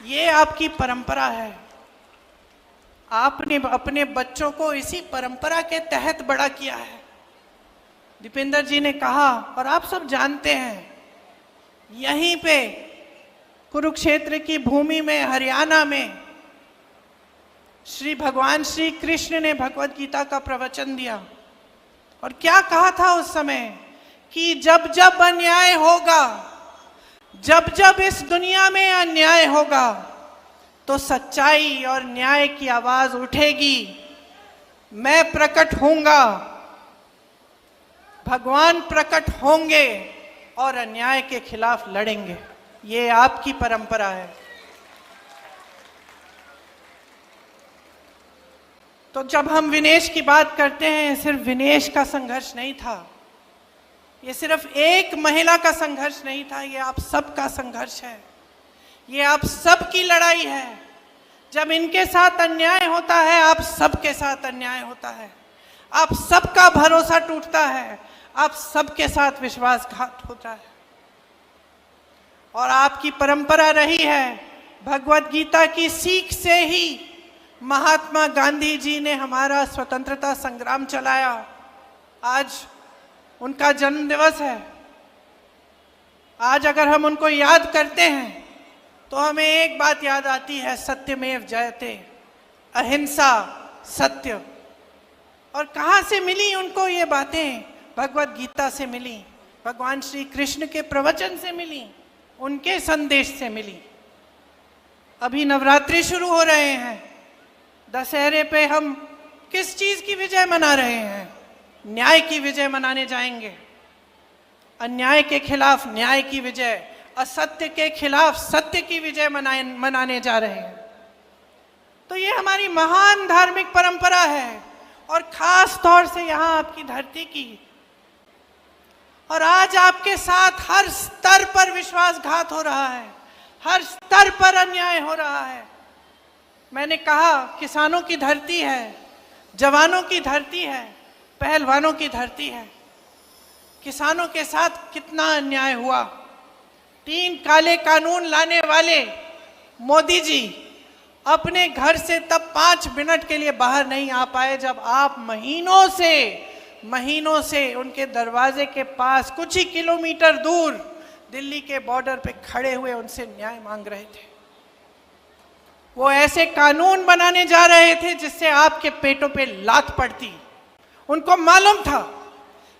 ये आपकी परंपरा है। आपने अपने बच्चों को इसी परंपरा के तहत बड़ा किया है। दीपेंद्र जी ने कहा, और आप सब जानते हैं, यहीं पे कुरुक्षेत्र की भूमि में, हरियाणा में, भगवान श्री कृष्ण ने भगवत गीता का प्रवचन दिया। और क्या कहा था उस समय कि जब जब अन्याय होगा, जब जब इस दुनिया में अन्याय होगा, तो सच्चाई और न्याय की आवाज उठेगी। मैं प्रकट होऊंगा, भगवान प्रकट होंगे और अन्याय के खिलाफ लड़ेंगे। ये आपकी परंपरा है। तो जब हम विनेश की बात करते हैं, सिर्फ विनेश का संघर्ष नहीं था, ये सिर्फ एक महिला का संघर्ष नहीं था, ये आप सबका संघर्ष है, ये आप सबकी लड़ाई है। जब इनके साथ अन्याय होता है, आप सबके साथ अन्याय होता है, आप सबका भरोसा टूटता है, आप सबके साथ विश्वासघात होता है। और आपकी परंपरा रही है, भगवत गीता की सीख से ही महात्मा गांधी जी ने हमारा स्वतंत्रता संग्राम चलाया। आज उनका जन्म दिवस है। आज अगर हम उनको याद करते हैं तो हमें एक बात याद आती है, सत्यमेव जयते, अहिंसा, सत्य। और कहाँ से मिली उनको ये बातें? भगवत गीता से मिली, भगवान श्री कृष्ण के प्रवचन से मिली, उनके संदेश से मिली। अभी नवरात्रि शुरू हो रहे हैं, दशहरे पे हम किस चीज की विजय मना रहे हैं? न्याय की विजय मनाने जाएंगे। अन्याय के खिलाफ न्याय की विजय, असत्य के खिलाफ सत्य की विजय मनाने जा रहे हैं। तो ये हमारी महान धार्मिक परंपरा है, और खास तौर से यहाँ आपकी धरती की। और आज आपके साथ हर स्तर पर विश्वासघात हो रहा है, हर स्तर पर अन्याय हो रहा है। मैंने कहा, किसानों की धरती है, जवानों की धरती है, पहलवानों की धरती है। किसानों के साथ कितना अन्याय हुआ। 3 काले कानून लाने वाले मोदी जी अपने घर से तब 5 मिनट के लिए बाहर नहीं आ पाए, जब आप महीनों से उनके दरवाजे के पास कुछ ही किलोमीटर दूर दिल्ली के बॉर्डर पे खड़े हुए उनसे न्याय मांग रहे थे। वो ऐसे कानून बनाने जा रहे थे जिससे आपके पेटों पे लात पड़ती। उनको मालूम था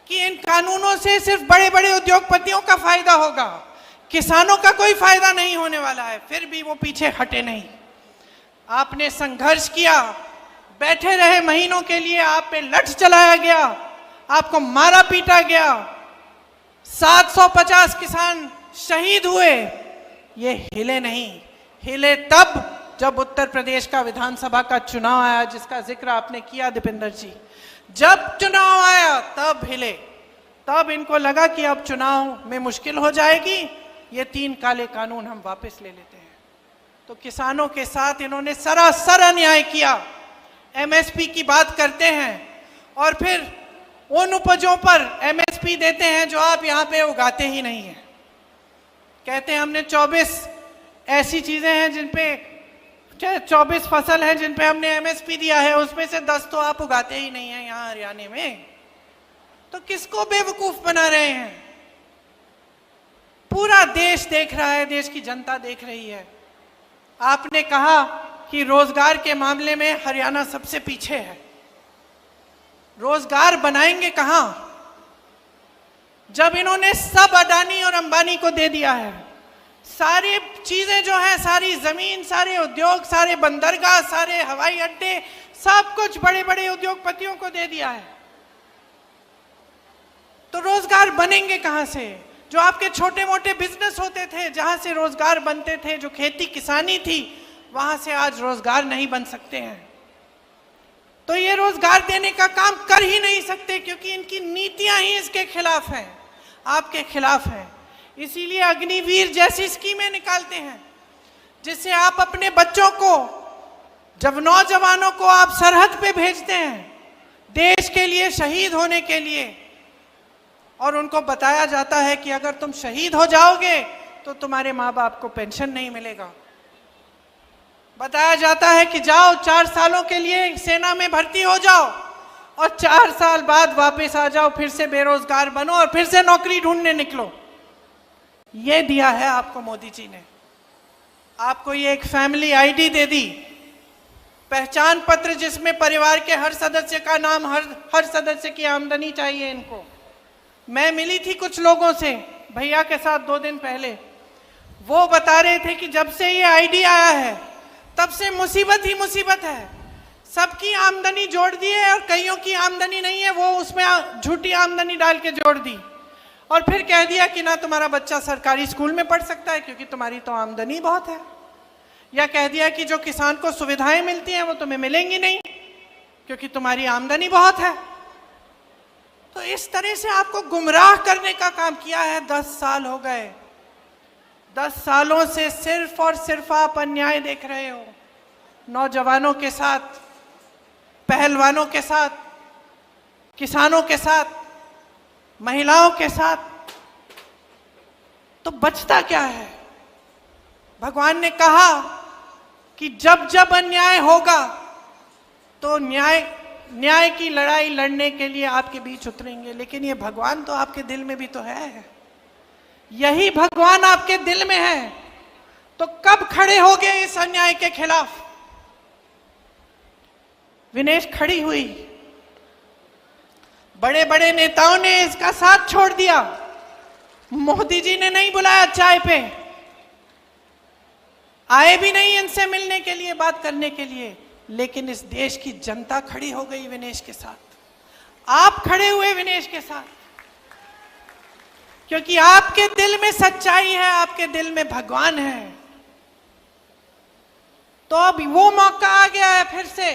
कि इन कानूनों से सिर्फ बड़े बड़े उद्योगपतियों का फायदा होगा, किसानों का कोई फायदा नहीं होने वाला है। फिर भी वो पीछे हटे नहीं। आपने संघर्ष किया, बैठे रहे महीनों के लिए, आप पे लठ चलाया गया, आपको मारा पीटा गया, 750 किसान शहीद हुए। ये हिले नहीं, हिले तब जब उत्तर प्रदेश का विधानसभा का चुनाव आया, जिसका जिक्र आपने किया दीपेंद्र जी। जब चुनाव आया तब हिले, तब इनको लगा कि अब चुनाव में मुश्किल हो जाएगी, ये 3 काले कानून हम वापस ले लेते हैं। तो किसानों के साथ इन्होंने सरासर अन्याय किया। एमएसपी की बात करते हैं और फिर उन उपजों पर एमएसपी देते हैं जो आप यहाँ पे उगाते ही नहीं हैं। कहते हैं हमने 24 ऐसी चीजें हैं जिन पे 24 फसल है जिन पे हमने एमएसपी दिया है, उसमें से 10 तो आप उगाते ही नहीं हैं यहाँ हरियाणा में। तो किसको बेवकूफ बना रहे हैं? पूरा देश देख रहा है, देश की जनता देख रही है। आपने कहा कि रोजगार के मामले में हरियाणा सबसे पीछे है। रोजगार बनाएंगे कहां, जब इन्होंने सब अडानी और अंबानी को दे दिया है? सारी चीजें जो है, सारी जमीन, सारे उद्योग, सारे बंदरगाह, सारे हवाई अड्डे, सब कुछ बड़े बड़े उद्योगपतियों को दे दिया है। तो रोजगार बनेंगे कहां से? जो आपके छोटे मोटे बिजनेस होते थे, जहां से रोजगार बनते थे, जो खेती किसानी थी, वहां से आज रोजगार नहीं बन सकते हैं। तो ये रोजगार देने का काम कर ही नहीं सकते, क्योंकि इनकी नीतियां ही इसके खिलाफ हैं, आपके खिलाफ हैं। इसीलिए अग्निवीर जैसी स्कीमें निकालते हैं, जिससे आप अपने बच्चों को, जब नौजवानों को आप सरहद पे भेजते हैं देश के लिए, शहीद होने के लिए, और उनको बताया जाता है कि अगर तुम शहीद हो जाओगे तो तुम्हारे माँ बाप को पेंशन नहीं मिलेगा। बताया जाता है कि जाओ 4 सालों के लिए सेना में भर्ती हो जाओ और 4 साल बाद वापस आ जाओ, फिर से बेरोजगार बनो और फिर से नौकरी ढूंढने निकलो। ये दिया है आपको मोदी जी ने। आपको ये एक फैमिली आईडी दे दी, पहचान पत्र, जिसमें परिवार के हर सदस्य का नाम, हर सदस्य की आमदनी चाहिए इनको। मैं मिली थी कुछ लोगों से, भैया के साथ 2 दिन पहले। वो बता रहे थे कि जब से ये आईडी आया है तब से मुसीबत ही मुसीबत है। सबकी आमदनी जोड़ दी है और कईयों की आमदनी नहीं है, वो उसमें झूठी आमदनी डाल के जोड़ दी, और फिर कह दिया कि ना तुम्हारा बच्चा सरकारी स्कूल में पढ़ सकता है क्योंकि तुम्हारी तो आमदनी बहुत है। या कह दिया कि जो किसान को सुविधाएं मिलती हैं वो तुम्हें मिलेंगी नहीं, क्योंकि तुम्हारी आमदनी बहुत है। तो इस तरह से आपको गुमराह करने का काम किया है। 10 साल हो गए, 10 सालों से सिर्फ और सिर्फ आप अन्याय देख रहे हो, नौजवानों के साथ, पहलवानों के साथ, किसानों के साथ, महिलाओं के साथ। तो बचता क्या है? भगवान ने कहा कि जब जब अन्याय होगा तो न्याय की लड़ाई लड़ने के लिए आपके बीच उतरेंगे। लेकिन ये भगवान तो आपके दिल में भी तो है, यही भगवान आपके दिल में है। तो कब खड़े होगे इस अन्याय के खिलाफ? विनेश खड़ी हुई, बड़े बड़े नेताओं ने इसका साथ छोड़ दिया, मोदी जी ने नहीं बुलाया चाय पे, आए भी नहीं इनसे मिलने के लिए, बात करने के लिए। लेकिन इस देश की जनता खड़ी हो गई विनेश के साथ, आप खड़े हुए विनेश के साथ, क्योंकि आपके दिल में सच्चाई है, आपके दिल में भगवान है। तो अब वो मौका आ गया है फिर से,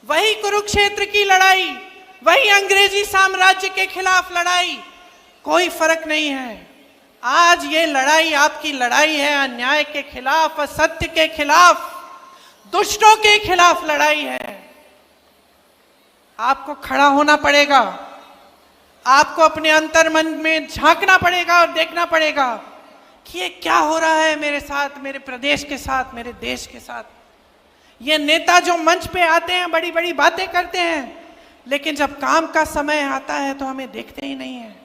वही कुरुक्षेत्र की लड़ाई, वही अंग्रेजी साम्राज्य के खिलाफ लड़ाई, कोई फर्क नहीं है। आज ये लड़ाई आपकी लड़ाई है, अन्याय के खिलाफ, असत्य के खिलाफ, दुष्टों के खिलाफ लड़ाई है। आपको खड़ा होना पड़ेगा, आपको अपने अंतर्मन में झांकना पड़ेगा और देखना पड़ेगा कि ये क्या हो रहा है मेरे साथ, मेरे प्रदेश के साथ, मेरे देश के साथ। ये नेता जो मंच पे आते हैं, बड़ी बड़ी बातें करते हैं, लेकिन जब काम का समय आता है तो हमें देखते ही नहीं है।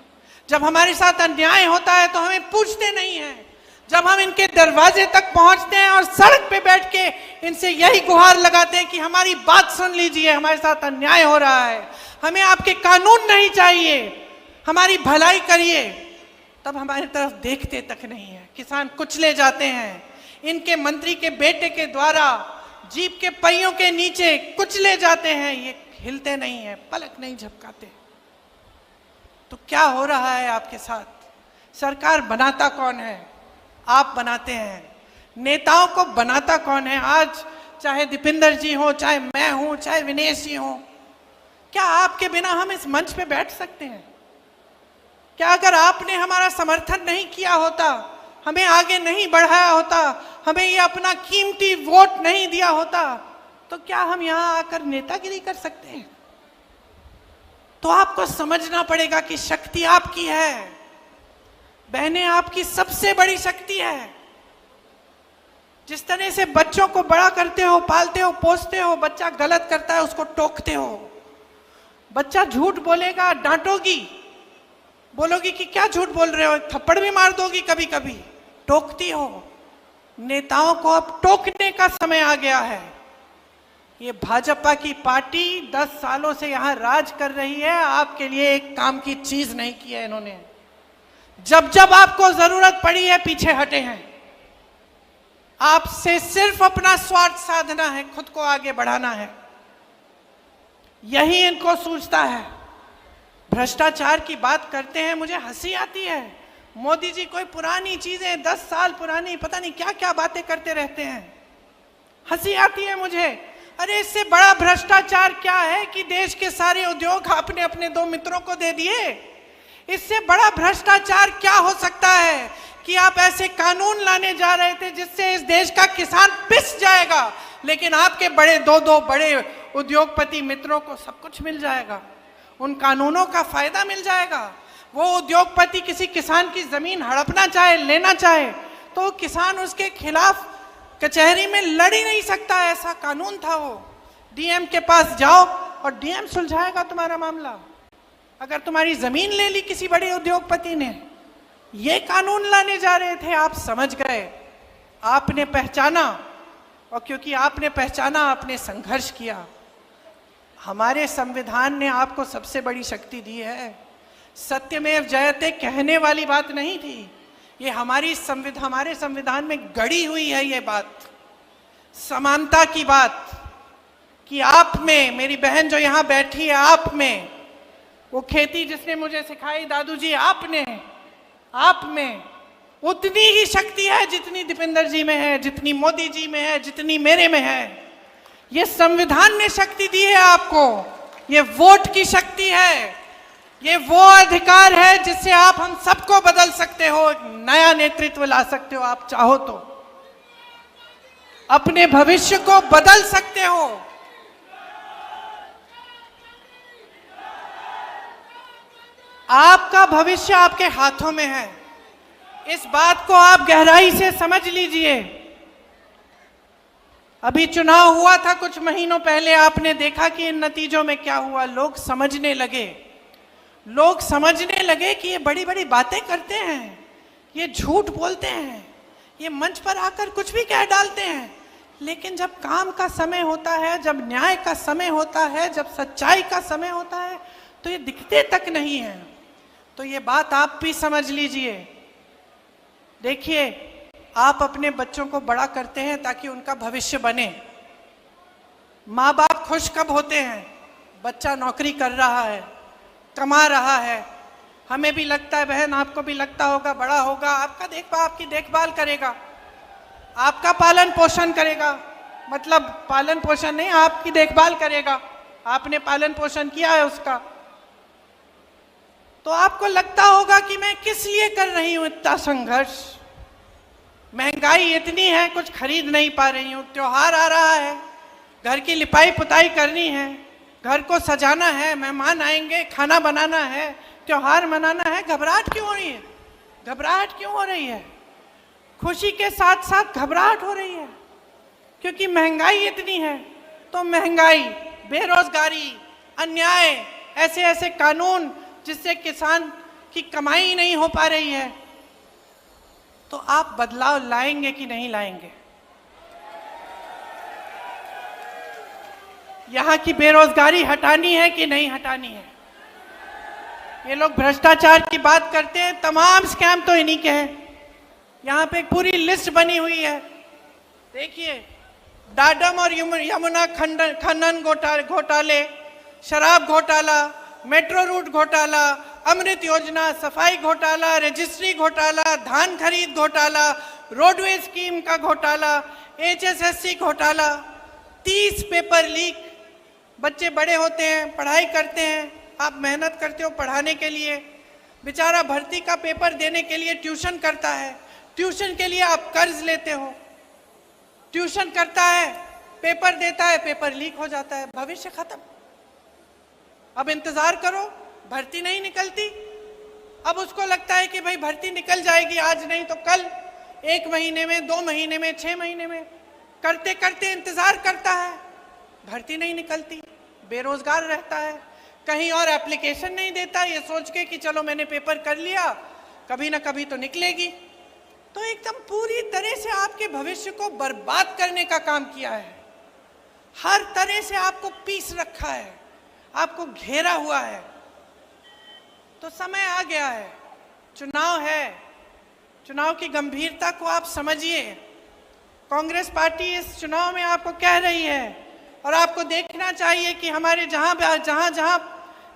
जब हमारे साथ अन्याय होता है तो हमें पूछते नहीं हैं। जब हम इनके दरवाजे तक पहुंचते हैं और सड़क पे बैठ के इनसे यही गुहार लगाते हैं कि हमारी बात सुन लीजिए, हमारे साथ अन्याय हो रहा है, हमें आपके कानून नहीं चाहिए, हमारी भलाई करिए, तब हमारी तरफ देखते तक नहीं है। किसान कुचले जाते हैं, इनके मंत्री के बेटे के द्वारा जीप के पहियों के नीचे कुचले जाते हैं, ये हिलते नहीं है, पलक नहीं झपकाते। तो क्या हो रहा है आपके साथ? सरकार बनाता कौन है? आप बनाते हैं। नेताओं को बनाता कौन है? आज चाहे दीपेंद्र जी हो, चाहे मैं हूं, चाहे विनेश जी हो, क्या आपके बिना हम इस मंच पे बैठ सकते हैं? क्या अगर आपने हमारा समर्थन नहीं किया होता, हमें आगे नहीं बढ़ाया होता, हमें ये अपना कीमती वोट नहीं दिया होता, तो क्या हम यहां आकर नेतागिरी कर सकते हैं? तो आपको समझना पड़ेगा कि शक्ति आपकी है, बहनें, आपकी सबसे बड़ी शक्ति है। जिस तरह से बच्चों को बड़ा करते हो, पालते हो, पोसते हो, बच्चा गलत करता है उसको टोकते हो, बच्चा झूठ बोलेगा डांटोगी, बोलोगी कि क्या झूठ बोल रहे हो, थप्पड़ भी मार दोगी, कभी कभी टोकती हो। नेताओं को अब टोकने का समय आ गया है। ये भाजपा की पार्टी 10 सालों से यहां राज कर रही है, आपके लिए एक काम की चीज नहीं की है इन्होंने। जब जब आपको जरूरत पड़ी है पीछे हटे हैं। आपसे सिर्फ अपना स्वार्थ साधना है, खुद को आगे बढ़ाना है, यही इनको सूझता है। भ्रष्टाचार की बात करते हैं, मुझे हंसी आती है। मोदी जी कोई पुरानी चीजें, 10 साल पुरानी, पता नहीं क्या क्या बातें करते रहते हैं, हंसी आती है मुझे। अरे इससे बड़ा भ्रष्टाचार क्या है कि देश के सारे उद्योग आपने अपने 2 मित्रों को दे दिए? इससे बड़ा भ्रष्टाचार क्या हो सकता है कि आप ऐसे कानून लाने जा रहे थे जिससे इस देश का किसान पिस जाएगा, लेकिन आपके बड़े 2 बड़े उद्योगपति मित्रों को सब कुछ मिल जाएगा, उन कानूनों का फायदा मिल जाएगा। वो उद्योगपति किसी किसान की जमीन हड़पना चाहे, लेना चाहे, तो किसान उसके खिलाफ कचहरी में लड़ ही नहीं सकता, ऐसा कानून था वो। डीएम के पास जाओ और डीएम सुलझाएगा तुम्हारा मामला। अगर तुम्हारी जमीन ले ली किसी बड़े उद्योगपति ने, ये कानून लाने जा रहे थे, आप समझ गए, आपने पहचाना, और क्योंकि आपने पहचाना, आपने संघर्ष किया। हमारे संविधान ने आपको सबसे बड़ी शक्ति दी है। सत्यमेव जयते कहने वाली बात नहीं थी, ये हमारे संविधान में गड़ी हुई है ये बात, समानता की बात, कि आप में, मेरी बहन जो यहाँ बैठी है, आप में वो खेती जिसने मुझे सिखाई दादू जी, आप में उतनी ही शक्ति है जितनी दीपेंद्र जी में है, जितनी मोदी जी में है, जितनी मेरे में है। ये संविधान ने शक्ति दी है आपको, ये वोट की शक्ति है, ये वो अधिकार है जिससे आप हम सबको बदल सकते हो, एक नया नेतृत्व ला सकते हो। आप चाहो तो अपने भविष्य को बदल सकते हो। आपका भविष्य आपके हाथों में है, इस बात को आप गहराई से समझ लीजिए। अभी चुनाव हुआ था कुछ महीनों पहले, आपने देखा कि इन नतीजों में क्या हुआ। लोग समझने लगे कि ये बड़ी बड़ी बातें करते हैं, ये झूठ बोलते हैं, ये मंच पर आकर कुछ भी कह डालते हैं, लेकिन जब काम का समय होता है, जब न्याय का समय होता है, जब सच्चाई का समय होता है, तो ये दिखते तक नहीं है। तो ये बात आप भी समझ लीजिए। देखिए, आप अपने बच्चों को बड़ा करते हैं ताकि उनका भविष्य बने। माँ बाप खुश कब होते हैं? बच्चा नौकरी कर रहा है, कमा रहा है। हमें भी लगता है, बहन आपको भी लगता होगा, बड़ा होगा आपकी देखभाल करेगा, आपका पालन पोषण करेगा। मतलब पालन पोषण नहीं, आपकी देखभाल करेगा। आपने पालन पोषण किया है उसका, तो आपको लगता होगा कि मैं किस लिए कर रही हूं इतना संघर्ष। महंगाई इतनी है, कुछ खरीद नहीं पा रही हूं। त्योहार आ रहा है, घर की लिपाई पुताई करनी है, घर को सजाना है, मेहमान आएंगे, खाना बनाना है, त्योहार मनाना है। घबराहट क्यों हो रही है? घबराहट क्यों हो रही है? खुशी के साथ साथ घबराहट हो रही है, क्योंकि महंगाई इतनी है। तो महंगाई, बेरोजगारी, अन्याय, ऐसे ऐसे कानून जिससे किसान की कमाई नहीं हो पा रही है। तो आप बदलाव लाएंगे कि नहीं लाएंगे? यहां की बेरोजगारी हटानी है कि नहीं हटानी है? ये लोग भ्रष्टाचार की बात करते हैं, तमाम स्कैम तो इन्हीं के हैं। यहां पे एक पूरी लिस्ट बनी हुई है। देखिए, डाडम और यमुना खनन घोटाले, शराब घोटाला, मेट्रो रूट घोटाला, अमृत योजना, सफाई घोटाला, रजिस्ट्री घोटाला, धान खरीद घोटाला, रोडवे स्कीम का घोटाला, HSSC घोटाला, 30 पेपर लीक। बच्चे बड़े होते हैं, पढ़ाई करते हैं, आप मेहनत करते हो पढ़ाने के लिए, बेचारा भर्ती का पेपर देने के लिए ट्यूशन करता है, ट्यूशन के लिए आप कर्ज लेते हो, ट्यूशन करता है, पेपर देता है, पेपर लीक हो जाता है, भविष्य खत्म। अब इंतजार करो, भर्ती नहीं निकलती। अब उसको लगता है कि भाई भर्ती निकल जाएगी, आज नहीं तो कल, 1 महीने में, 2 महीने में, 6 महीने में, करते करते इंतजार करता है, भर्ती नहीं निकलती, बेरोजगार रहता है, कहीं और एप्लीकेशन नहीं देता, ये सोच के कि चलो मैंने पेपर कर लिया, कभी ना कभी तो निकलेगी। तो एकदम पूरी तरह से आपके भविष्य को बर्बाद करने का काम किया है। हर तरह से आपको पीस रखा है, आपको घेरा हुआ है। तो समय आ गया है, चुनाव है, चुनाव की गंभीरता को आप समझिए। कांग्रेस पार्टी इस चुनाव में आपको कह रही है, और आपको देखना चाहिए कि हमारे जहां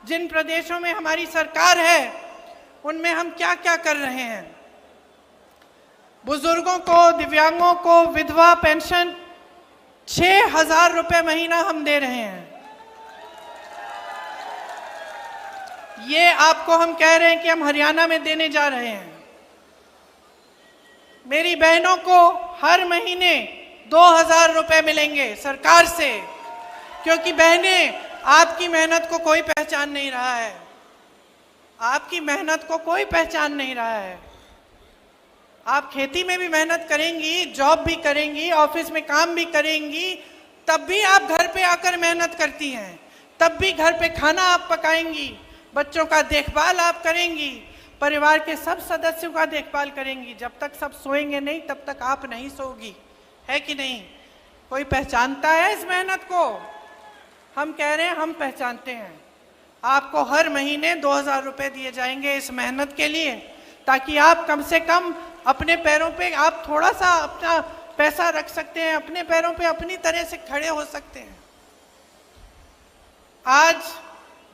जिन प्रदेशों में हमारी सरकार है, उनमें हम क्या क्या कर रहे हैं। बुजुर्गों को, दिव्यांगों को विधवा पेंशन 6,000 रुपए महीना हम दे रहे हैं। ये आपको हम कह रहे हैं कि हम हरियाणा में देने जा रहे हैं। मेरी बहनों को हर महीने 2,000 रुपए मिलेंगे सरकार से, क्योंकि बहनें, आपकी मेहनत को कोई पहचान नहीं रहा है, आपकी मेहनत को कोई पहचान नहीं रहा है। आप खेती में भी मेहनत करेंगी, जॉब भी करेंगी, ऑफिस में काम भी करेंगी, तब भी आप घर पे आकर मेहनत करती हैं, तब भी घर पे खाना आप पकाएंगी, बच्चों का देखभाल आप करेंगी, परिवार के सब सदस्यों का देखभाल करेंगी। जब तक सब सोएंगे नहीं, तब तक आप नहीं सोगी, है कि नहीं? कोई पहचानता है इस मेहनत को? हम कह रहे हैं, हम पहचानते हैं। आपको हर महीने 2,000 रुपए दिए जाएंगे इस मेहनत के लिए, ताकि आप कम से कम अपने पैरों पे आप थोड़ा सा अपना पैसा रख सकते हैं, अपने पैरों पे अपनी तरह से खड़े हो सकते हैं। आज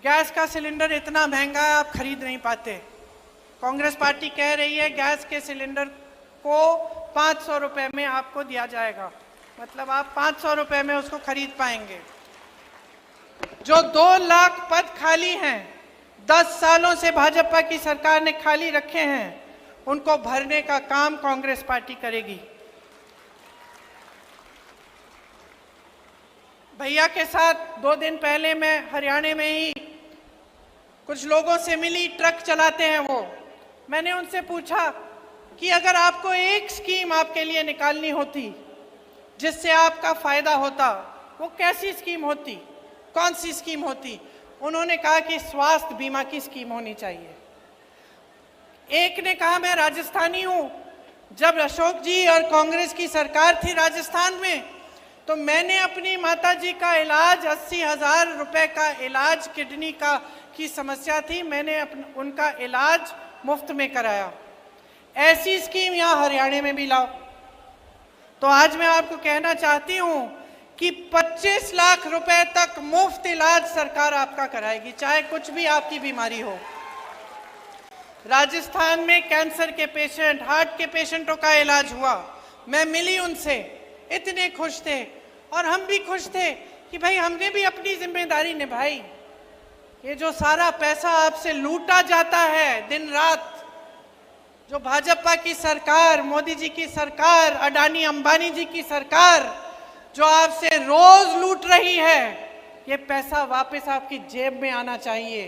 गैस का सिलेंडर इतना महंगा है, आप खरीद नहीं पाते। कांग्रेस पार्टी कह रही है गैस के सिलेंडर को 500 रुपए में आपको दिया जाएगा। मतलब आप 500 रुपए में उसको खरीद पाएंगे। जो 2 लाख पद खाली हैं, 10 सालों से भाजपा की सरकार ने खाली रखे हैं, उनको भरने का काम कांग्रेस पार्टी करेगी। भैया के साथ 2 दिन पहले मैं हरियाणा में ही कुछ लोगों से मिली, ट्रक चलाते हैं वो। मैंने उनसे पूछा कि अगर आपको एक स्कीम आपके लिए निकालनी होती जिससे आपका फायदा होता, वो कैसी स्कीम होती, कौन सी स्कीम होती? उन्होंने कहा कि स्वास्थ्य बीमा की स्कीम होनी चाहिए। एक ने कहा मैं राजस्थानी हूं, जब अशोक जी और कांग्रेस की सरकार थी राजस्थान में, तो मैंने अपनी माताजी का इलाज 80,000 रुपए का इलाज, किडनी का की समस्या थी, मैंने उनका इलाज मुफ्त में कराया। ऐसी स्कीम यहाँ हरियाणा में भी लाओ। तो आज मैं आपको कहना चाहती हूँ कि 25 लाख रुपए तक मुफ्त इलाज सरकार आपका कराएगी, चाहे कुछ भी आपकी बीमारी हो। राजस्थान में कैंसर के पेशेंट, हार्ट के पेशेंटों का इलाज हुआ, मैं मिली उनसे, इतने खुश थे और हम भी खुश थे कि भाई हमने भी अपनी जिम्मेदारी निभाई। ये जो सारा पैसा आपसे लूटा जाता है दिन रात, जो भाजपा की सरकार, मोदी जी की सरकार, अडानी अंबानी जी की सरकार जो आपसे रोज लूट रही है, ये पैसा वापस आपकी जेब में आना चाहिए,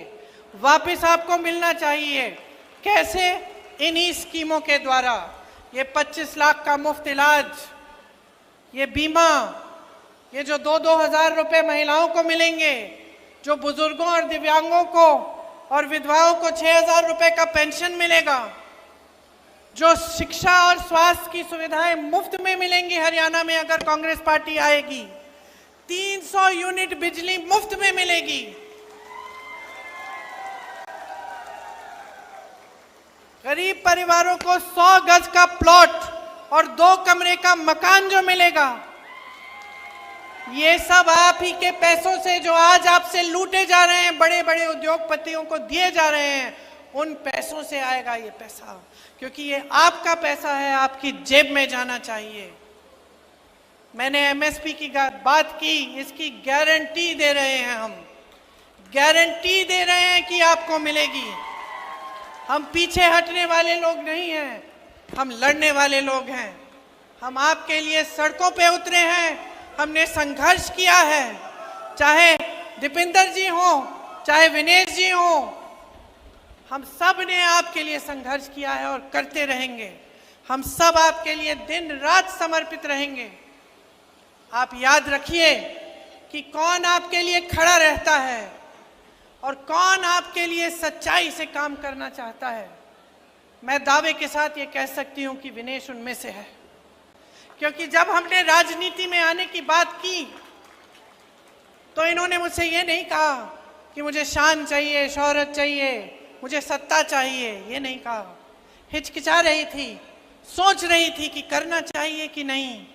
वापस आपको मिलना चाहिए। कैसे? इन्हीं स्कीमों के द्वारा। ये 25 लाख का मुफ्त इलाज, ये बीमा, ये जो 2-2 हजार रुपए महिलाओं को मिलेंगे, जो बुजुर्गों और दिव्यांगों को और विधवाओं को 6,000 रुपए का पेंशन मिलेगा, जो शिक्षा और स्वास्थ्य की सुविधाएं मुफ्त में मिलेंगी हरियाणा में अगर कांग्रेस पार्टी आएगी, 300 यूनिट बिजली मुफ्त में मिलेगी, गरीब परिवारों को 100 गज का प्लॉट और 2 कमरे का मकान जो मिलेगा, ये सब आप ही के पैसों से, जो आज आपसे लूटे जा रहे हैं, बड़े बड़े उद्योगपतियों को दिए जा रहे हैं, उन पैसों से आएगा ये पैसा, क्योंकि ये आपका पैसा है, आपकी जेब में जाना चाहिए। मैंने एमएसपी की बात की, इसकी गारंटी दे रहे हैं हम, गारंटी दे रहे हैं कि आपको मिलेगी। हम पीछे हटने वाले लोग नहीं हैं, हम लड़ने वाले लोग हैं। हम आपके लिए सड़कों पे उतरे हैं, हमने संघर्ष किया है, चाहे दीपेंद्र जी हो, चाहे विनेश जी हो, हम सब ने आपके लिए संघर्ष किया है और करते रहेंगे। हम सब आपके लिए दिन रात समर्पित रहेंगे। आप याद रखिए कि कौन आपके लिए खड़ा रहता है और कौन आपके लिए सच्चाई से काम करना चाहता है। मैं दावे के साथ ये कह सकती हूँ कि विनेश उनमें से है, क्योंकि जब हमने राजनीति में आने की बात की तो इन्होंने मुझसे ये नहीं कहा कि मुझे शान चाहिए, शोहरत चाहिए, मुझे सत्ता चाहिए, ये नहीं कहा। हिचकिचा रही थी, सोच रही थी कि करना चाहिए कि नहीं।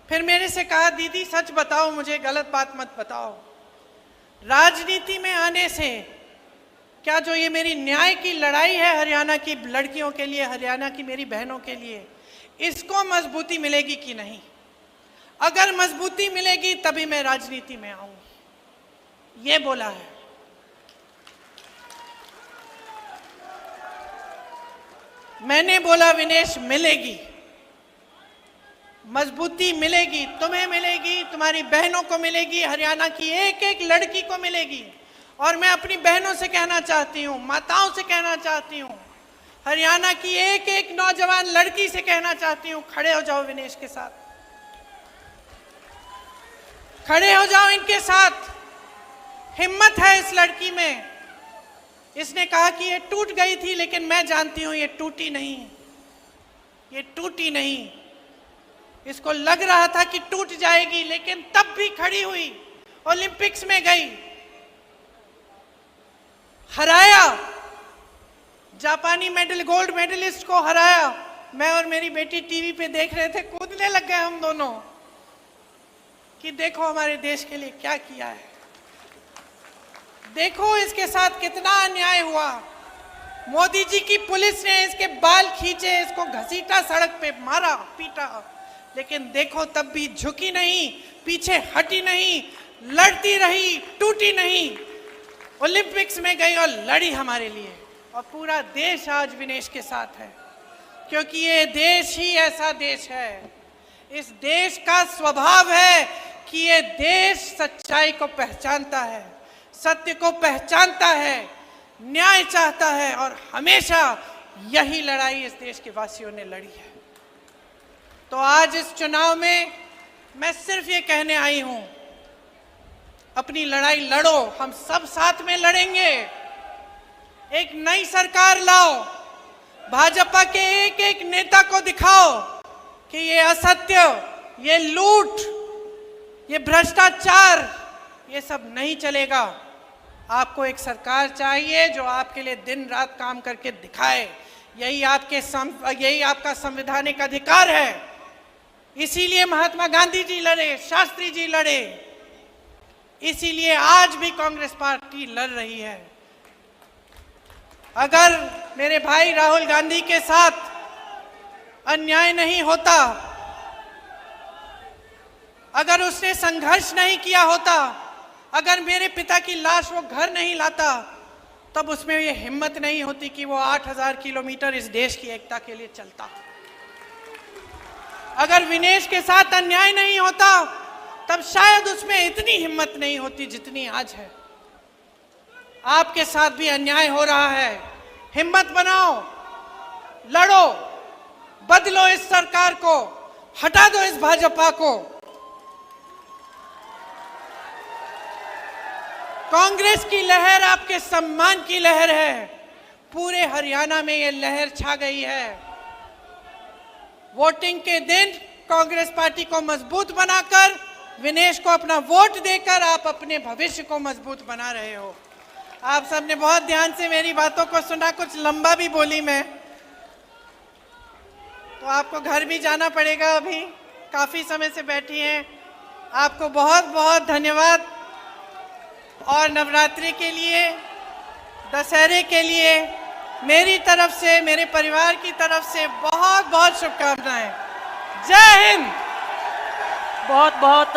फिर मेरे से कहा, दीदी सच बताओ, मुझे गलत बात मत बताओ। राजनीति में आने से क्या जो ये मेरी न्याय की लड़ाई है हरियाणा की लड़कियों के लिए, हरियाणा की मेरी बहनों के लिए, इसको मजबूती मिलेगी कि नहीं? अगर मजबूती मिलेगी तभी मैं राजनीति में आऊंगी, ये बोला है। मैंने बोला विनेश मिलेगी, मजबूती मिलेगी, तुम्हें मिलेगी, तुम्हारी बहनों को मिलेगी, हरियाणा की एक एक लड़की को मिलेगी। और मैं अपनी बहनों से कहना चाहती हूँ, माताओं से कहना चाहती हूँ, हरियाणा की एक एक नौजवान लड़की से कहना चाहती हूँ, खड़े हो जाओ विनेश के साथ, खड़े हो जाओ इनके साथ। हिम्मत है इस लड़की में। इसने कहा कि ये टूट गई थी, लेकिन मैं जानती हूं ये टूटी नहीं, ये टूटी नहीं। इसको लग रहा था कि टूट जाएगी, लेकिन तब भी खड़ी हुई, ओलंपिक्स में गई, हराया, जापानी गोल्ड मेडलिस्ट को हराया। मैं और मेरी बेटी टीवी पे देख रहे थे, कूदने लग गए हम दोनों कि देखो हमारे देश के लिए क्या किया है, देखो इसके साथ कितना अन्याय हुआ। मोदी जी की पुलिस ने इसके बाल खींचे, इसको घसीटा, सड़क पे मारा, पीटा, लेकिन देखो तब भी झुकी नहीं, पीछे हटी नहीं, लड़ती रही, टूटी नहीं। ओलंपिक्स में गई और लड़ी हमारे लिए, और पूरा देश आज विनेश के साथ है, क्योंकि ये देश ही ऐसा देश है। इस देश का स्वभाव है कि ये देश सच्चाई को पहचानता है, सत्य को पहचानता है, न्याय चाहता है, और हमेशा यही लड़ाई इस देश के वासियों ने लड़ी है। तो आज इस चुनाव में मैं सिर्फ ये कहने आई हूं, अपनी लड़ाई लड़ो, हम सब साथ में लड़ेंगे। एक नई सरकार लाओ, भाजपा के एक एक नेता को दिखाओ कि ये असत्य, ये लूट, ये भ्रष्टाचार, ये सब नहीं चलेगा। आपको एक सरकार चाहिए जो आपके लिए दिन रात काम करके दिखाए। यही आपका संवैधानिक अधिकार है। इसीलिए महात्मा गांधी जी लड़े, शास्त्री जी लड़े, इसीलिए आज भी कांग्रेस पार्टी लड़ रही है। अगर मेरे भाई राहुल गांधी के साथ अन्याय नहीं होता, अगर उसने संघर्ष नहीं किया होता, अगर मेरे पिता की लाश वो घर नहीं लाता, तब उसमें ये हिम्मत नहीं होती कि वो 8000 किलोमीटर इस देश की एकता के लिए चलता। अगर विनेश के साथ अन्याय नहीं होता, तब शायद उसमें इतनी हिम्मत नहीं होती जितनी आज है। आपके साथ भी अन्याय हो रहा है, हिम्मत बनाओ, लड़ो, बदलो इस सरकार को, हटा दो इस भाजपा को। कांग्रेस की लहर आपके सम्मान की लहर है। पूरे हरियाणा में ये लहर छा गई है। वोटिंग के दिन कांग्रेस पार्टी को मजबूत बनाकर, विनेश को अपना वोट देकर आप अपने भविष्य को मजबूत बना रहे हो। आप सबने बहुत ध्यान से मेरी बातों को सुना, कुछ लंबा भी बोली मैं, तो आपको घर भी जाना पड़ेगा। अभी काफी समय से बैठी हैं। आपको बहुत बहुत धन्यवाद, और नवरात्रि के लिए, दशहरे के लिए मेरी तरफ से, मेरे परिवार की तरफ से बहुत बहुत शुभकामनाएं। जय हिंद। बहुत बहुत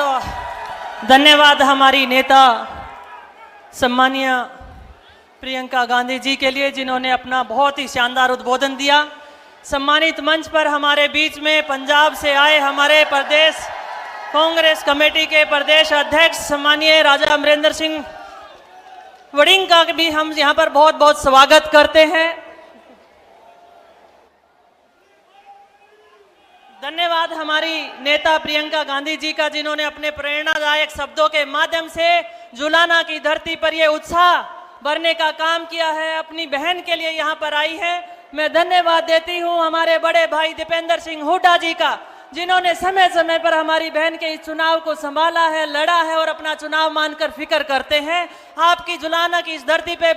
धन्यवाद हमारी नेता सम्मानीय प्रियंका गांधी जी के लिए, जिन्होंने अपना बहुत ही शानदार उद्बोधन दिया। सम्मानित मंच पर हमारे बीच में पंजाब से आए हमारे प्रदेश कांग्रेस कमेटी के प्रदेश अध्यक्ष सम्मानीय राजा अमरिंदर सिंह वड़िंग का भी हम यहाँ पर बहुत बहुत स्वागत करते हैं। धन्यवाद हमारी नेता प्रियंका गांधी जी का, जिन्होंने अपने प्रेरणादायक शब्दों के माध्यम से जुलाना की धरती पर ये उत्साह भरने का काम किया है। अपनी बहन के लिए यहाँ पर आई है। मैं धन्यवाद देती हूँ हमारे बड़े भाई दीपेंद्र सिंह हुड्डा जी का, जिन्होंने समय समय पर हमारी बहन के इस चुनाव को संभाला है, लड़ा है और अपना चुनाव मानकर फिक्र करते हैं। आपकी जुलाना की इस धरती पे